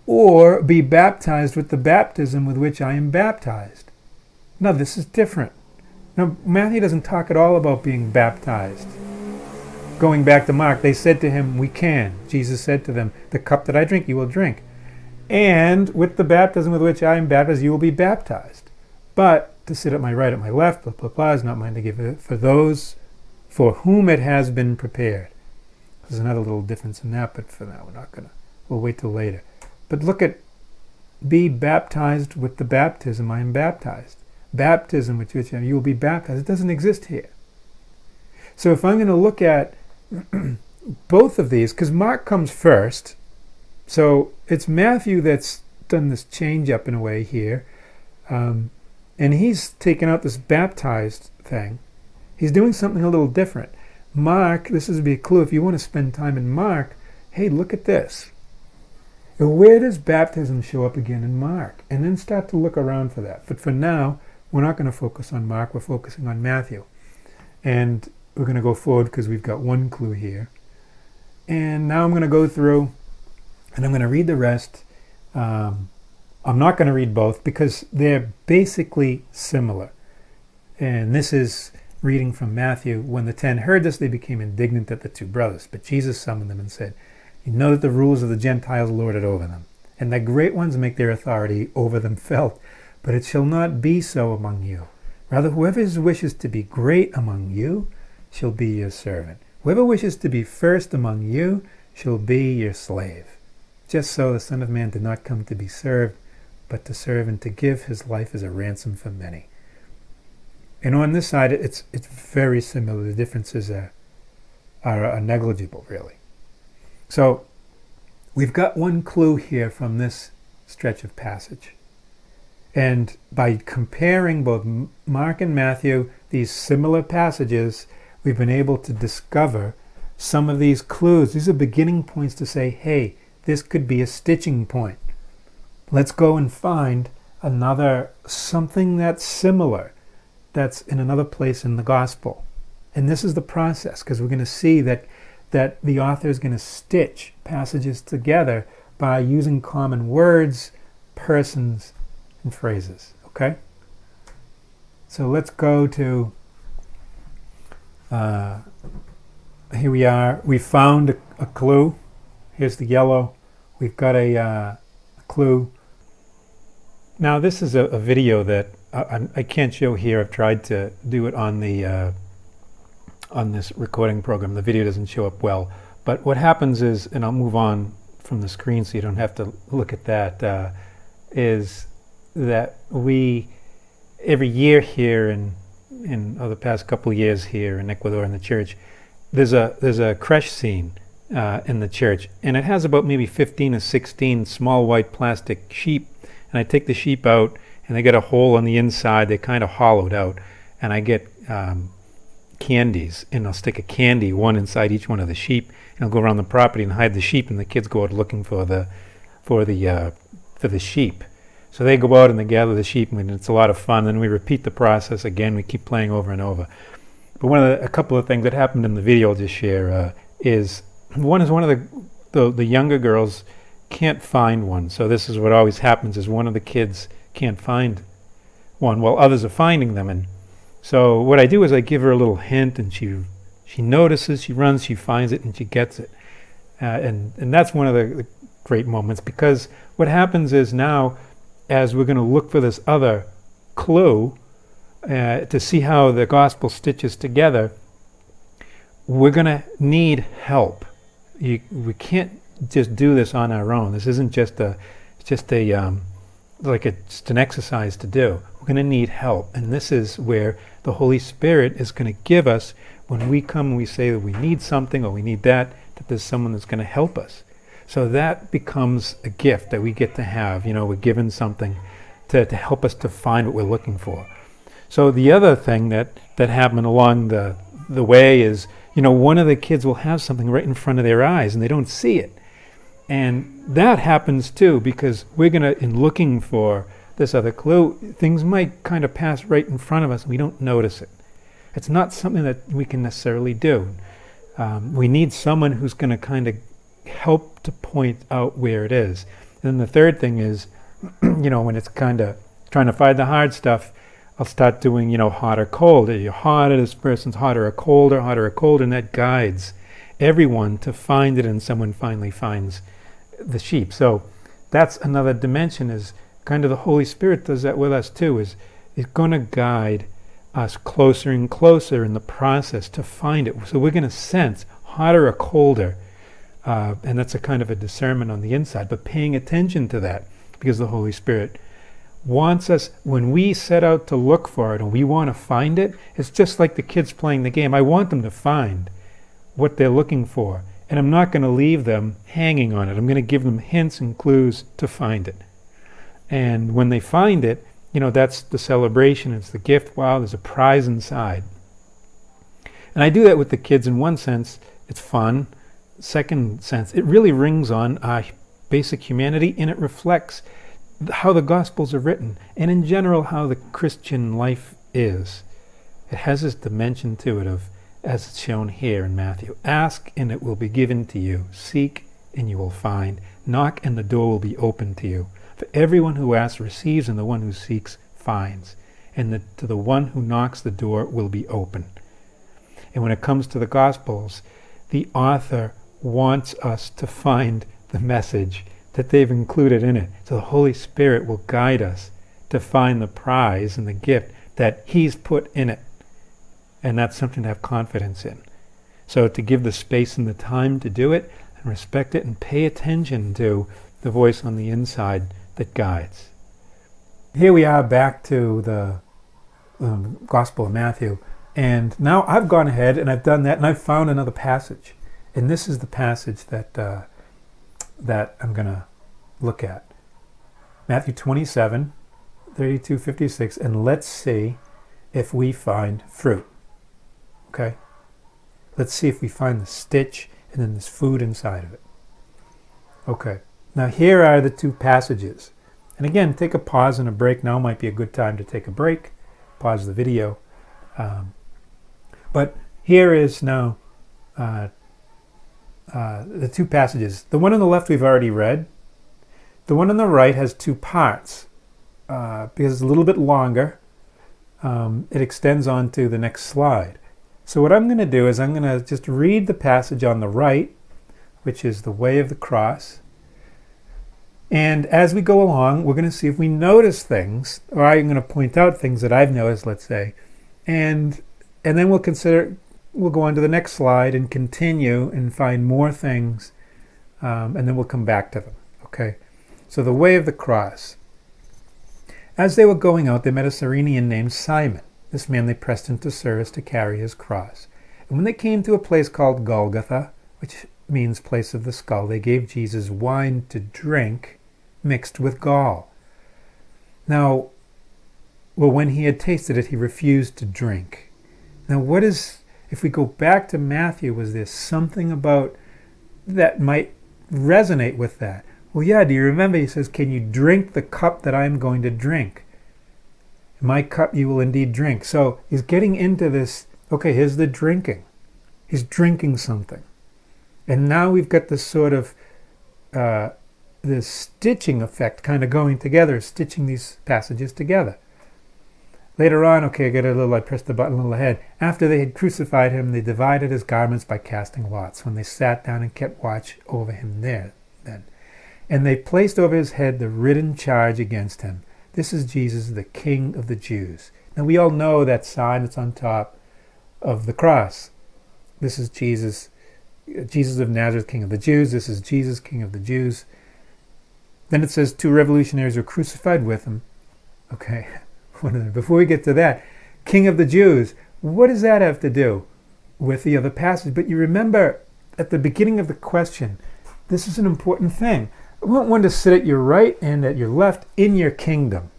or be baptized with the baptism with which I am baptized?" Now, this is different. Now, Matthew doesn't talk at all about being baptized. Going back to Mark, they said to him, "We can." Jesus said to them, "The cup that I drink, you will drink. And with the baptism with which I am baptized, you will be baptized. But to sit at my right, at my left, blah, blah, blah, is not mine to give it for those for whom it has been prepared." There's another little difference in that, but for now, we'll wait till later. But look at, be baptized with the baptism I am baptized. Baptism with which you will be baptized. It doesn't exist here. So if I'm going to look at both of these, because Mark comes first, so it's Matthew that's done this change up in a way here. And And he's taken out this baptized thing. He's doing something a little different. Mark, this is be a clue if you want to spend time in Mark. Hey, look at this. Where does baptism show up again in Mark? And then start to look around for that. But for now, we're not going to focus on Mark. We're focusing on Matthew. And we're going to go forward because we've got one clue here. And now I'm going to go through and I'm going to read the rest. I'm not going to read both because they're basically similar. And this is reading from Matthew. When the 10 heard this, they became indignant at the two brothers. But Jesus summoned them and said, "You know that the rules of the Gentiles lord it over them, and that great ones make their authority over them felt. But it shall not be so among you. Rather, whoever wishes to be great among you shall be your servant. Whoever wishes to be first among you shall be your slave. Just so the Son of Man did not come to be served, but to serve and to give his life as a ransom for many." And on this side, it's very similar. The differences are negligible, really. So we've got one clue here from this stretch of passage. And by comparing both Mark and Matthew, these similar passages, we've been able to discover some of these clues. These are beginning points to say, hey, this could be a stitching point. Let's go and find something that's similar, that's in another place in the gospel. And this is the process, because we're going to see that the author is going to stitch passages together by using common words, persons, and phrases. Okay? So let's go to, here we are. We found a clue. Here's the yellow. We've got a clue. Now this is a video that I can't show here. I've tried to do it on the on this recording program. The video doesn't show up well. But what happens is, and I'll move on from the screen so you don't have to look at that, is that we, every year here in the past couple of years here in Ecuador in the church, there's a creche scene in the church, and it has about maybe 15 or 16 small white plastic sheep. And I take the sheep out, and they got a hole on the inside. They're kind of hollowed out, and I get candies, and I'll stick a candy, one inside each one of the sheep, and I'll go around the property and hide the sheep, and the kids go out looking for the sheep. So they go out and they gather the sheep, and it's a lot of fun. And we repeat the process again. We keep playing over and over. But a couple of things that happened in the video I'll just share is one of the younger girls can't find one. So this is what always happens: is one of the kids can't find one while others are finding them. And so what I do is I give her a little hint, and she notices, she runs, she finds it, and she gets it. And that's one of the great moments, because what happens is now, as we're going to look for this other clue to see how the gospel stitches together, we're going to need help. We can't just do this on our own. This isn't just an exercise to do. We're going to need help, and this is where the Holy Spirit is going to give us, when we come and we say that we need something or we need that there's someone that's going to help us. So that becomes a gift that we get to have. We're given something to help us to find what we're looking for. So the other thing that happened along the way is, one of the kids will have something right in front of their eyes and they don't see it. And that happens too, because we're going to, in looking for this other clue, things might kind of pass right in front of us and we don't notice it. It's not something that we can necessarily do. We need someone who's going to kind of help to point out where it is. And then the third thing is, when it's kind of trying to find the hard stuff, I'll start doing, hot or cold. Are you hotter? This person's hotter or colder, and that guides everyone to find it, and someone finally finds the sheep. So that's another dimension, is kind of the Holy Spirit does that with us too, is going to guide us closer and closer in the process to find it. So we're going to sense hotter or colder, and that's a kind of a discernment on the inside, but paying attention to that, because the Holy Spirit wants us, when we set out to look for it and we want to find it, it's just like the kids playing the game. I want them to find what they're looking for, and I'm not going to leave them hanging on it. I'm going to give them hints and clues to find it. And when they find it, that's the celebration. It's the gift. Wow, there's a prize inside. And I do that with the kids. In one sense, it's fun. Second sense, it really rings on basic humanity, and it reflects how the Gospels are written, and in general how the Christian life is. It has this dimension to it of, as it's shown here in Matthew, ask and it will be given to you. Seek and you will find. Knock and the door will be opened to you. For everyone who asks receives, and the one who seeks finds. And to the one who knocks, the door will be open. And when it comes to the Gospels, the author wants us to find the message that they've included in it. So the Holy Spirit will guide us to find the prize and the gift that He's put in it. And that's something to have confidence in. So to give the space and the time to do it, and respect it, and pay attention to the voice on the inside that guides. Here we are back to the Gospel of Matthew. And now I've gone ahead and I've done that, and I've found another passage. And this is the passage that I'm going to look at. Matthew 27, 32, 56. And let's see if we find fruit. Okay? Let's see if we find the stitch and then there's food inside of it. Okay. Now here are the two passages. And again, take a pause and a break. Now might be a good time to take a break. Pause the video. But here is now the two passages. The one on the left we've already read. The one on the right has two parts because it's a little bit longer. It extends on to the next slide. So what I'm going to do is I'm going to just read the passage on the right, which is the way of the cross. And as we go along, we're going to see if we notice things, or I'm going to point out things that I've noticed, let's say, and then we'll go on to the next slide and continue and find more things, and then we'll come back to them. Okay. So the way of the cross. As they were going out, they met a Cyrenian named Simon. This man they pressed into service to carry his cross. And when they came to a place called Golgotha, which means place of the skull, they gave Jesus wine to drink mixed with gall. Now, when he had tasted it, he refused to drink. Now, if we go back to Matthew, was there something about that might resonate with that? Well, yeah, do you remember? He says, can you drink the cup that I'm going to drink? My cup you will indeed drink. So he's getting into this, okay, here's the drinking. He's drinking something. And now we've got this sort of, this stitching effect kind of going together, stitching these passages together. Later on, okay, I pressed the button a little ahead. After they had crucified him, they divided his garments by casting lots, when they sat down and kept watch over him there then. And they placed over his head the written charge against him. This is Jesus, the King of the Jews. Now we all know that sign that's on top of the cross. This is Jesus of Nazareth, King of the Jews. This is Jesus, King of the Jews. Then it says two revolutionaries were crucified with him. Okay, before we get to that, King of the Jews, what does that have to do with the other passage? But you remember at the beginning of the question, this is an important thing. I want one to sit at your right and at your left in your kingdom.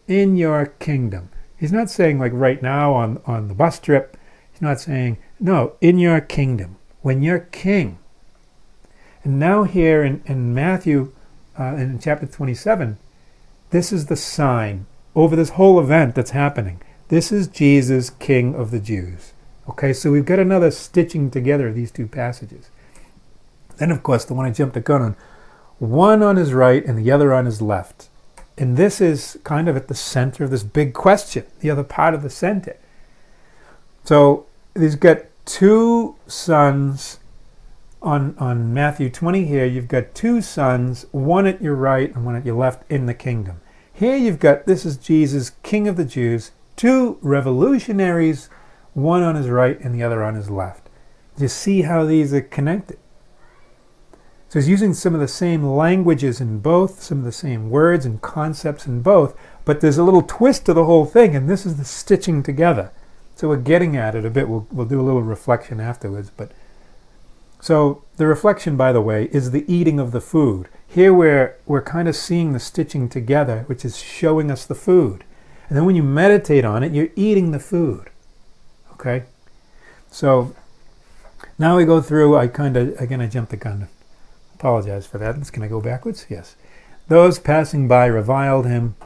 In your kingdom. He's not saying like right now on the bus trip. He's not saying, no, in your kingdom. When you're king. And now here in Matthew, in chapter 27, this is the sign over this whole event that's happening. This is Jesus, King of the Jews. Okay, so we've got another stitching together of these two passages. Then, of course, the one I jumped the gun on, one on his right and the other on his left. And this is kind of at the center of this big question, the other part of the center. So he's got two sons on Matthew 20 here. You've got two sons, one at your right and one at your left in the kingdom. Here you've got, this is Jesus, King of the Jews, two revolutionaries, one on his right and the other on his left. You see how these are connected. So he's using some of the same languages in both, some of the same words and concepts in both, but there's a little twist to the whole thing, and this is the stitching together. So we're getting at it a bit. We'll do a little reflection afterwards. But So the reflection, by the way, is the eating of the food. Here we're kind of seeing the stitching together, which is showing us the food. And then when you meditate on it, you're eating the food. Okay? So now we go through, I jumped the gun. Apologize for that. It's going to go backwards? Yes. Those passing by reviled him,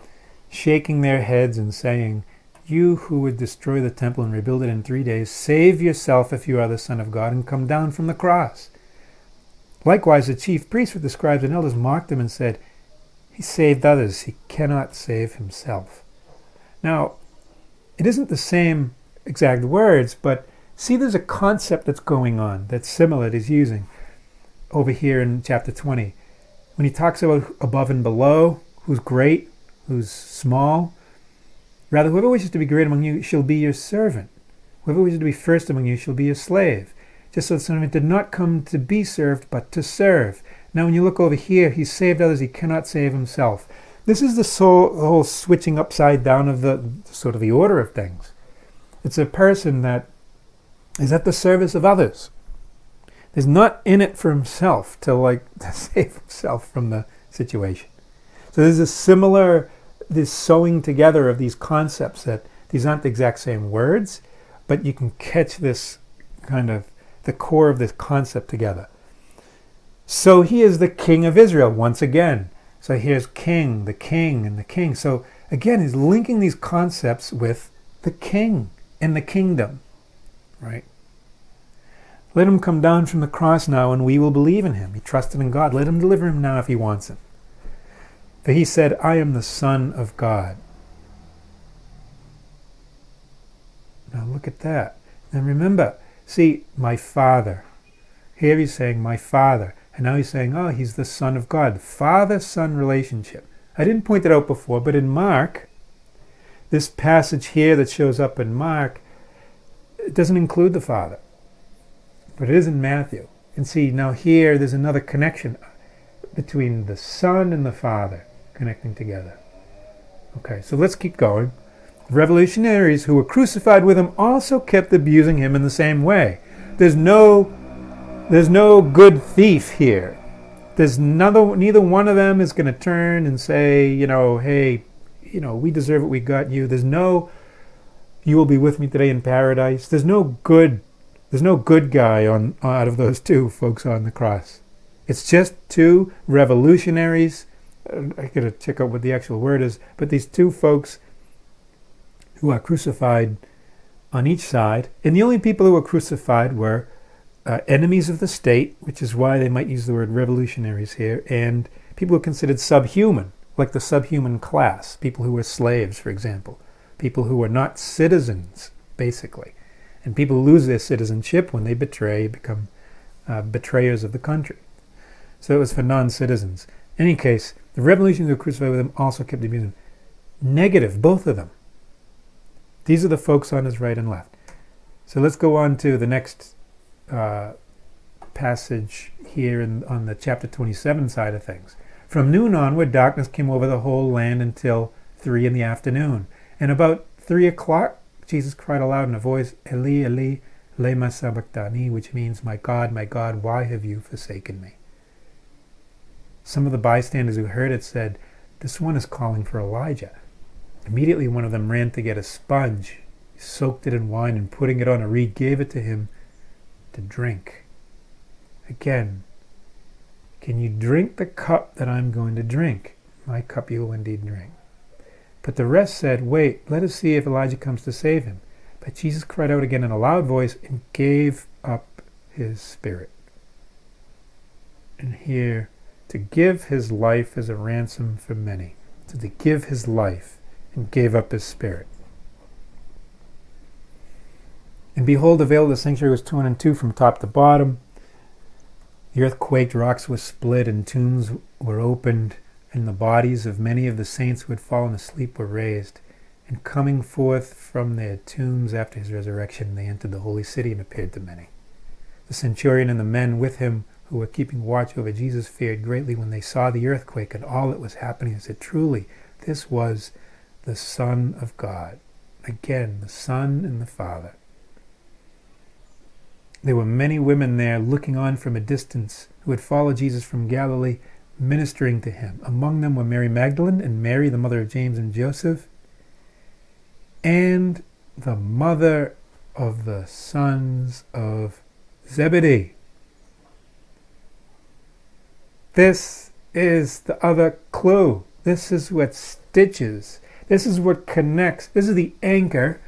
shaking their heads and saying, "You who would destroy the temple and rebuild it in 3 days, save yourself if you are the Son of God and come down from the cross." Likewise, the chief priests with the scribes and elders mocked him and said, "He saved others. He cannot save himself." Now, it isn't the same exact words, but see, there's a concept that's going on that's similar that he's using over here in chapter 20. When he talks about above and below, who's great, who's small, rather, whoever wishes to be great among you shall be your servant. Whoever wishes to be first among you shall be your slave. Just so the Son of Man did not come to be served, but to serve. Now when you look over here, he saved others, he cannot save himself. This is the whole switching upside down of the sort of the order of things. It's a person that is at the service of others. There's not in it for himself to save himself from the situation. So there's a similar, this sewing together of these concepts that these aren't the exact same words, but you can catch this kind of the core of this concept together. So he is the King of Israel once again. So here's king, and the king. So again, he's linking these concepts with the king and the kingdom, right? Let him come down from the cross now, and we will believe in him. He trusted in God. Let him deliver him now if he wants him. For he said, "I am the Son of God." Now look at that. And remember, see, my Father. Here he's saying, my Father. And now he's saying, oh, he's the Son of God. Father-Son relationship. I didn't point it out before, but in Mark, this passage here that shows up in Mark, it doesn't include the Father. But it is in Matthew. And see, now here there's another connection between the Son and the Father connecting together. Okay, so let's keep going. Revolutionaries who were crucified with him also kept abusing him in the same way. There's no good thief here. Neither one of them is going to turn and say, hey, we deserve what we got you. There's no, you will be with me today in paradise. There's no good guy out of those two folks on the cross. It's just two revolutionaries. I gotta check out what the actual word is, but these two folks who are crucified on each side, and the only people who were crucified were enemies of the state, which is why they might use the word revolutionaries here, and people who are considered subhuman, like the subhuman class, people who were slaves, for example, people who were not citizens, basically, and people who lose their citizenship when they become betrayers of the country. So it was for non-citizens. In any case, the revolutionaries who were crucified with him also kept abusing him. Negative, both of them. These are the folks on his right and left. So let's go on to the next passage here on the chapter 27 side of things. From noon onward, darkness came over the whole land until 3 p.m. And about 3 o'clock, Jesus cried aloud in a voice, "Eli, Eli, lema sabachthani," which means, my God, why have you forsaken me?" Some of the bystanders who heard it said, "This one is calling for Elijah." Immediately one of them ran to get a sponge, soaked it in wine, and putting it on a reed, gave it to him to drink. Again, can you drink the cup that I'm going to drink? My cup you will indeed drink. But the rest said, "Wait, let us see if Elijah comes to save him." But Jesus cried out again in a loud voice and gave up his spirit. And here, to give his life as a ransom for many. So to give his life and gave up his spirit. And behold, the veil of the sanctuary was torn in two from top to bottom. The earth quaked, rocks were split, and tombs were opened, and the bodies of many of the saints who had fallen asleep were raised. And coming forth from their tombs after his resurrection, they entered the holy city and appeared to many. The centurion and the men with him who were keeping watch over Jesus feared greatly when they saw the earthquake and all that was happening, and said, "Truly, this was the Son of God." Again, the Son and the Father. There were many women there looking on from a distance who had followed Jesus from Galilee, ministering to him. Among them were Mary Magdalene and Mary, the mother of James and Joseph, and the mother of the sons of Zebedee. This is the other clue. This is what stitches. This is what connects. This is the anchor,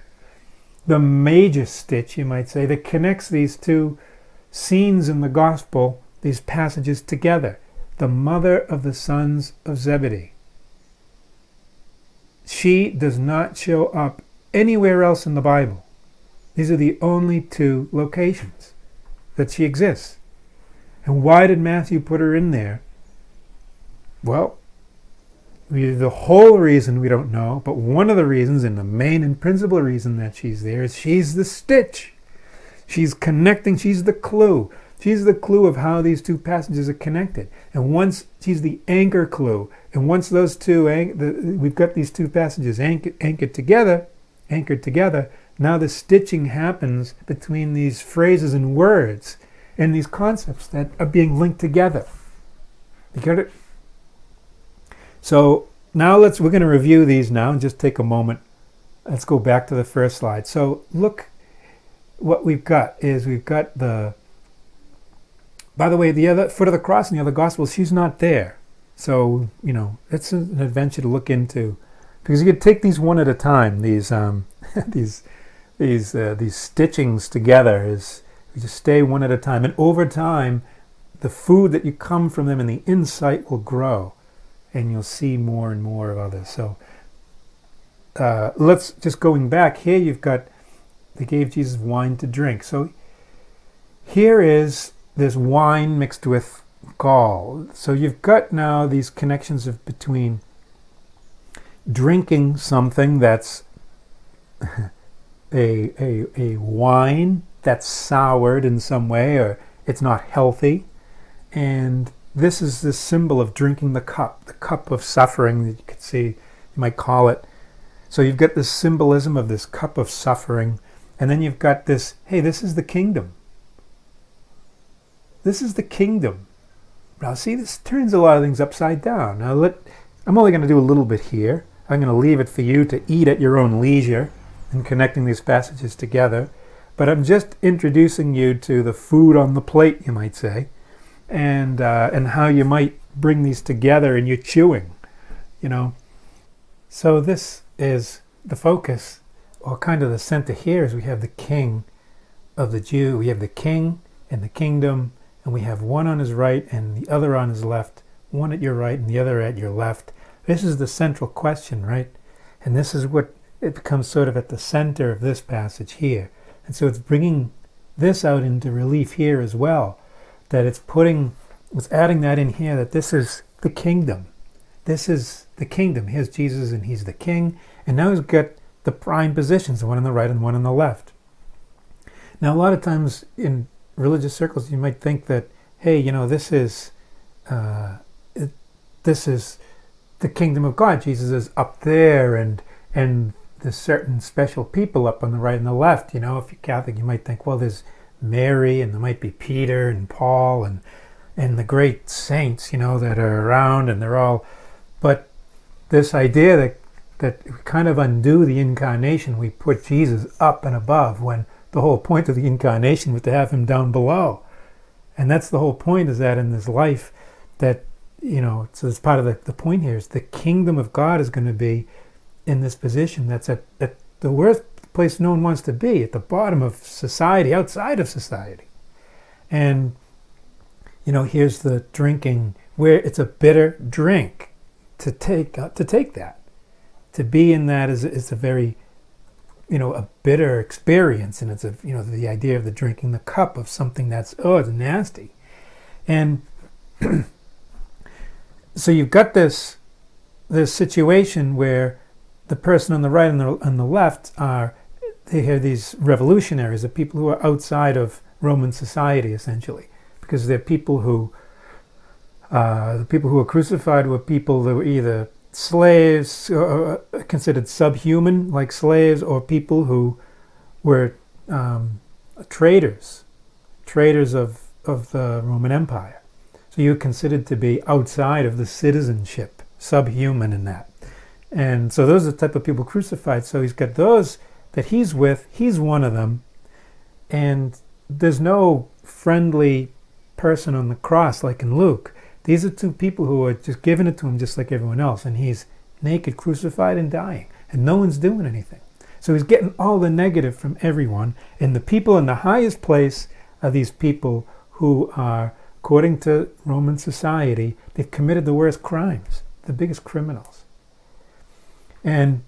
the major stitch, you might say, that connects these two scenes in the gospel, these passages together. The mother of the sons of Zebedee. She does not show up anywhere else in the Bible. These are the only two locations that she exists. And why did Matthew put her in there? Well, the whole reason we don't know, but one of the reasons, and the main and principal reason that she's there, is she's the stitch. She's connecting, she's the clue. She's the clue of how these two passages are connected. And once she's the anchor clue, and once those two, we've got these two passages anchored together, now the stitching happens between these phrases and words and these concepts that are being linked together. You got it? So now we're going to review these now and just take a moment. Let's go back to the first slide. So look, what we've got is by the way, the other foot of the cross in the other Gospels, she's not there. So, it's an adventure to look into, because you could take these one at a time. These these stitchings together is you just stay one at a time, and over time, the food that you come from them and the insight will grow, and you'll see more and more of others. So, let's just going back here. You've got they gave Jesus wine to drink. So here is this wine mixed with gall. So you've got now these connections between drinking something that's a wine that's soured in some way, or it's not healthy, and this is the symbol of drinking the cup of suffering that you could see, you might call it. So you've got this symbolism of this cup of suffering, and then you've got this, hey, this is the kingdom. This is the kingdom. Now see, this turns a lot of things upside down. Now I'm only going to do a little bit here. I'm going to leave it for you to eat at your own leisure in connecting these passages together. But I'm just introducing you to the food on the plate, you might say, and how you might bring these together in your chewing, So this is the focus, or kind of the center here, is we have the king of the Jew. We have the king and the kingdom, and we have one on his right and the other on his left, one at your right and the other at your left. This is the central question, right? And this is what it becomes sort of at the center of this passage here. And so it's bringing this out into relief here as well, that it's adding that in here, that this is the kingdom. This is the kingdom. Here's Jesus and he's the king. And now he's got the prime positions, the one on the right and one on the left. Now, a lot of times in religious circles, you might think that, hey, this is the kingdom of God. Jesus is up there, and there's certain special people up on the right and the left. If you're Catholic, you might think, well, there's Mary, and there might be Peter and Paul and the great saints, that are around, and they're all. But this idea that we kind of undo the incarnation, we put Jesus up and above, when the whole point of the incarnation was to have him down below. And that's the whole point, is that in this life that, so it's part of the point here is the kingdom of God is going to be in this position that's at the worst place no one wants to be, at the bottom of society, outside of society. And, here's the drinking, where it's a bitter drink to take that. To be in that is a very, a bitter experience, and it's the idea of the drinking the cup of something that's, it's nasty. And so you've got this situation where the person on the right and on the left are these revolutionaries, the people who are outside of Roman society, essentially, because they're people who the people who were crucified were people that were either slaves, considered subhuman like slaves, or people who were traders, traitors of the Roman Empire. So you're considered to be outside of the citizenship, subhuman in that. And so those are the type of people crucified. So he's got those that he's with, he's one of them, and there's no friendly person on the cross like in Luke. These are two people who are just giving it to him just like everyone else, and he's naked, crucified, and dying, and no one's doing anything. So he's getting all the negative from everyone, and the people in the highest place are these people who are, according to Roman society, they've committed the worst crimes, the biggest criminals. And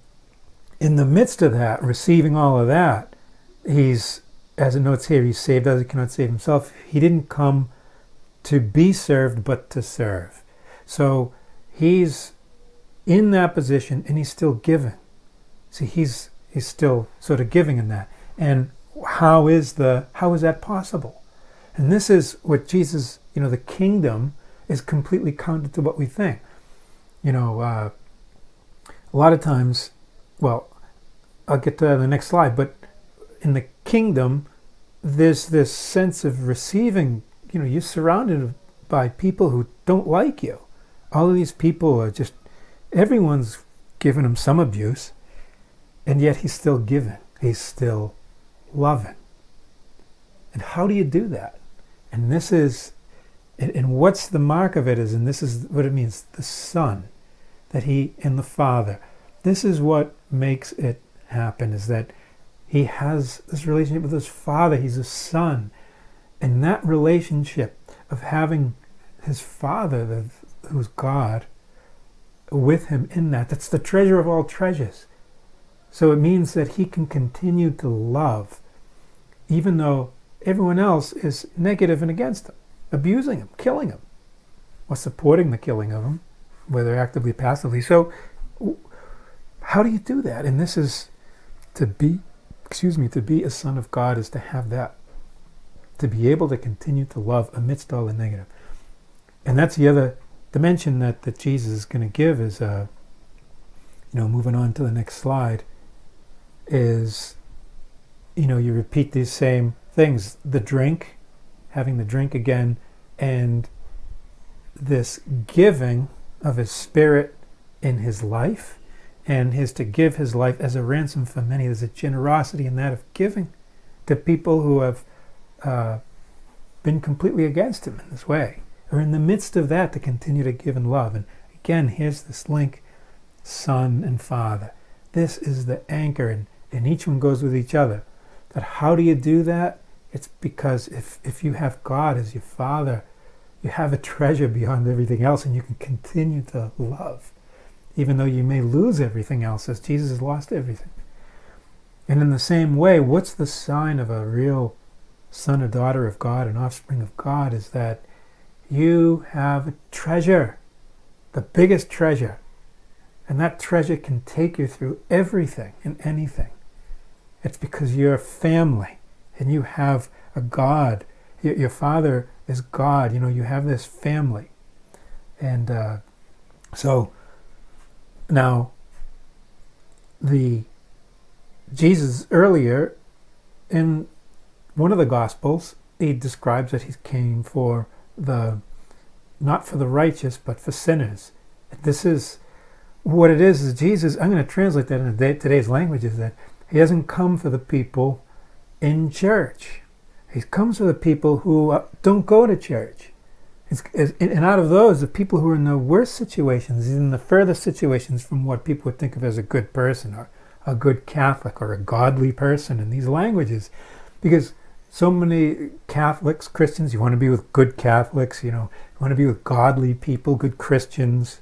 in the midst of that, receiving all of that, he's, as it notes here, he's saved as he cannot save himself. He didn't come to be served, but to serve. So he's in that position, and he's still giving. See, he's still sort of giving in that. And how is that possible? And this is what Jesus, the kingdom is completely counter to what we think. A lot of times, well, I'll get to that in the next slide, but in the kingdom, there's this sense of receiving. You're surrounded by people who don't like you. All of these people are just, everyone's giving him some abuse, and yet he's still giving. He's still loving. And how do you do that? And this is, and what's the mark of it is, and this is what it means, the Son, that he and the Father. This is what makes it happen, is that he has this relationship with his Father. He's a son. And that relationship of having his Father, who's God, with him in that's the treasure of all treasures. So it means that he can continue to love, even though everyone else is negative and against him, abusing him, killing him, or supporting the killing of him, whether actively or passively. So how do you do that? And this is to be a son of God, is to have that, to be able to continue to love amidst all the negative. And that's the other dimension that Jesus is going to give is, moving on to the next slide, is, you repeat these same things, the drink, having the drink again, and this giving of his Spirit in his life, and his to give his life as a ransom for many. There's a generosity in that of giving to people who have been completely against him in this way, or in the midst of that to continue to give and love. And again, here's this link, Son and Father. This is the anchor, and each one goes with each other. But how do you do that? It's because if you have God as your Father, you have a treasure beyond everything else, and you can continue to love, even though you may lose everything else, as Jesus has lost everything. And in the same way, what's the sign of a real son or daughter of God, an offspring of God, is that you have a treasure, the biggest treasure. And that treasure can take you through everything and anything. It's because you're family, and you have a God. Your Father is God. You have this family. And so now, Jesus earlier in one of the Gospels, he describes that he came for not for the righteous, but for sinners. This is what it is Jesus, I'm going to translate that in today's language, is that he hasn't come for the people in church. He comes for the people who don't go to church. And out of those, the people who are in the worst situations, in the furthest situations from what people would think of as a good person, or a good Catholic, or a godly person in these languages. Because so many Catholics, Christians, you want to be with good Catholics, you want to be with godly people, good Christians.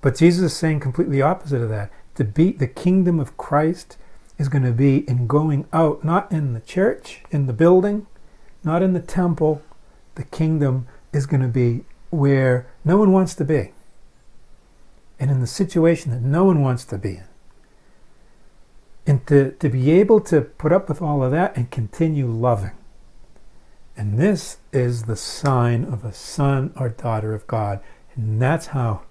But Jesus is saying completely opposite of that. To be the kingdom of Christ is going to be in going out, not in the church, in the building, not in the temple. The kingdom is going to be where no one wants to be, and in the situation that no one wants to be in. And to be able to put up with all of that and continue loving. And this is the sign of a son or daughter of God. And that's how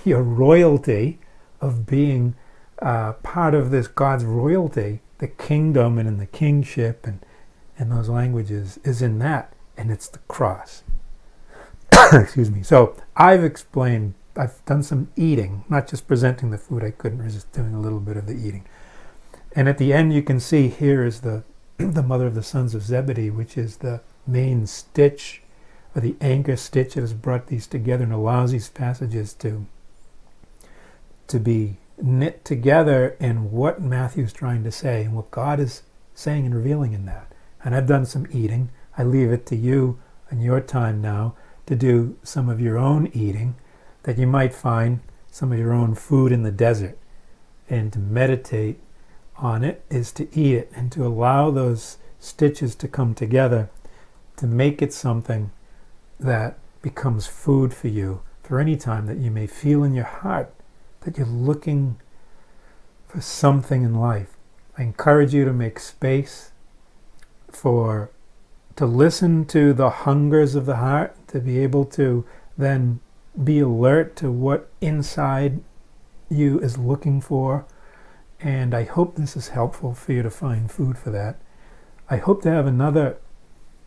your royalty of being part of this God's royalty, the kingdom and in the kingship and those languages, is in that. and it's the cross. Excuse me. So I've done some eating, not just presenting the food. I couldn't resist doing a little bit of the eating. And at the end, you can see here is the mother of the sons of Zebedee, which is the main stitch, or the anchor stitch that has brought these together and allows these passages to be knit together in what Matthew's trying to say and what God is saying and revealing in that. And I've done some eating. I leave it to you and your time now to do some of your own eating, that you might find some of your own food in the desert. And to meditate on it is to eat it and to allow those stitches to come together to make it something that becomes food for you for any time that you may feel in your heart that you're looking for something in life. I encourage you to make space to listen to the hungers of the heart, to be able to then be alert to what inside you is looking for. And I hope this is helpful for you to find food for that. I hope to have another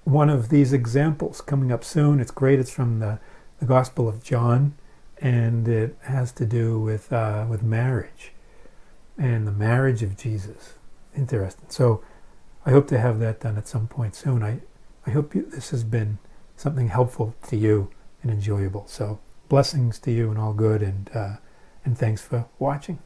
one of these examples coming up soon. It's great. It's from the Gospel of John, and it has to do with marriage and the marriage of Jesus. Interesting. So I hope to have that done at some point soon. I hope this has been something helpful to you and enjoyable. So blessings to you and all good, and thanks for watching.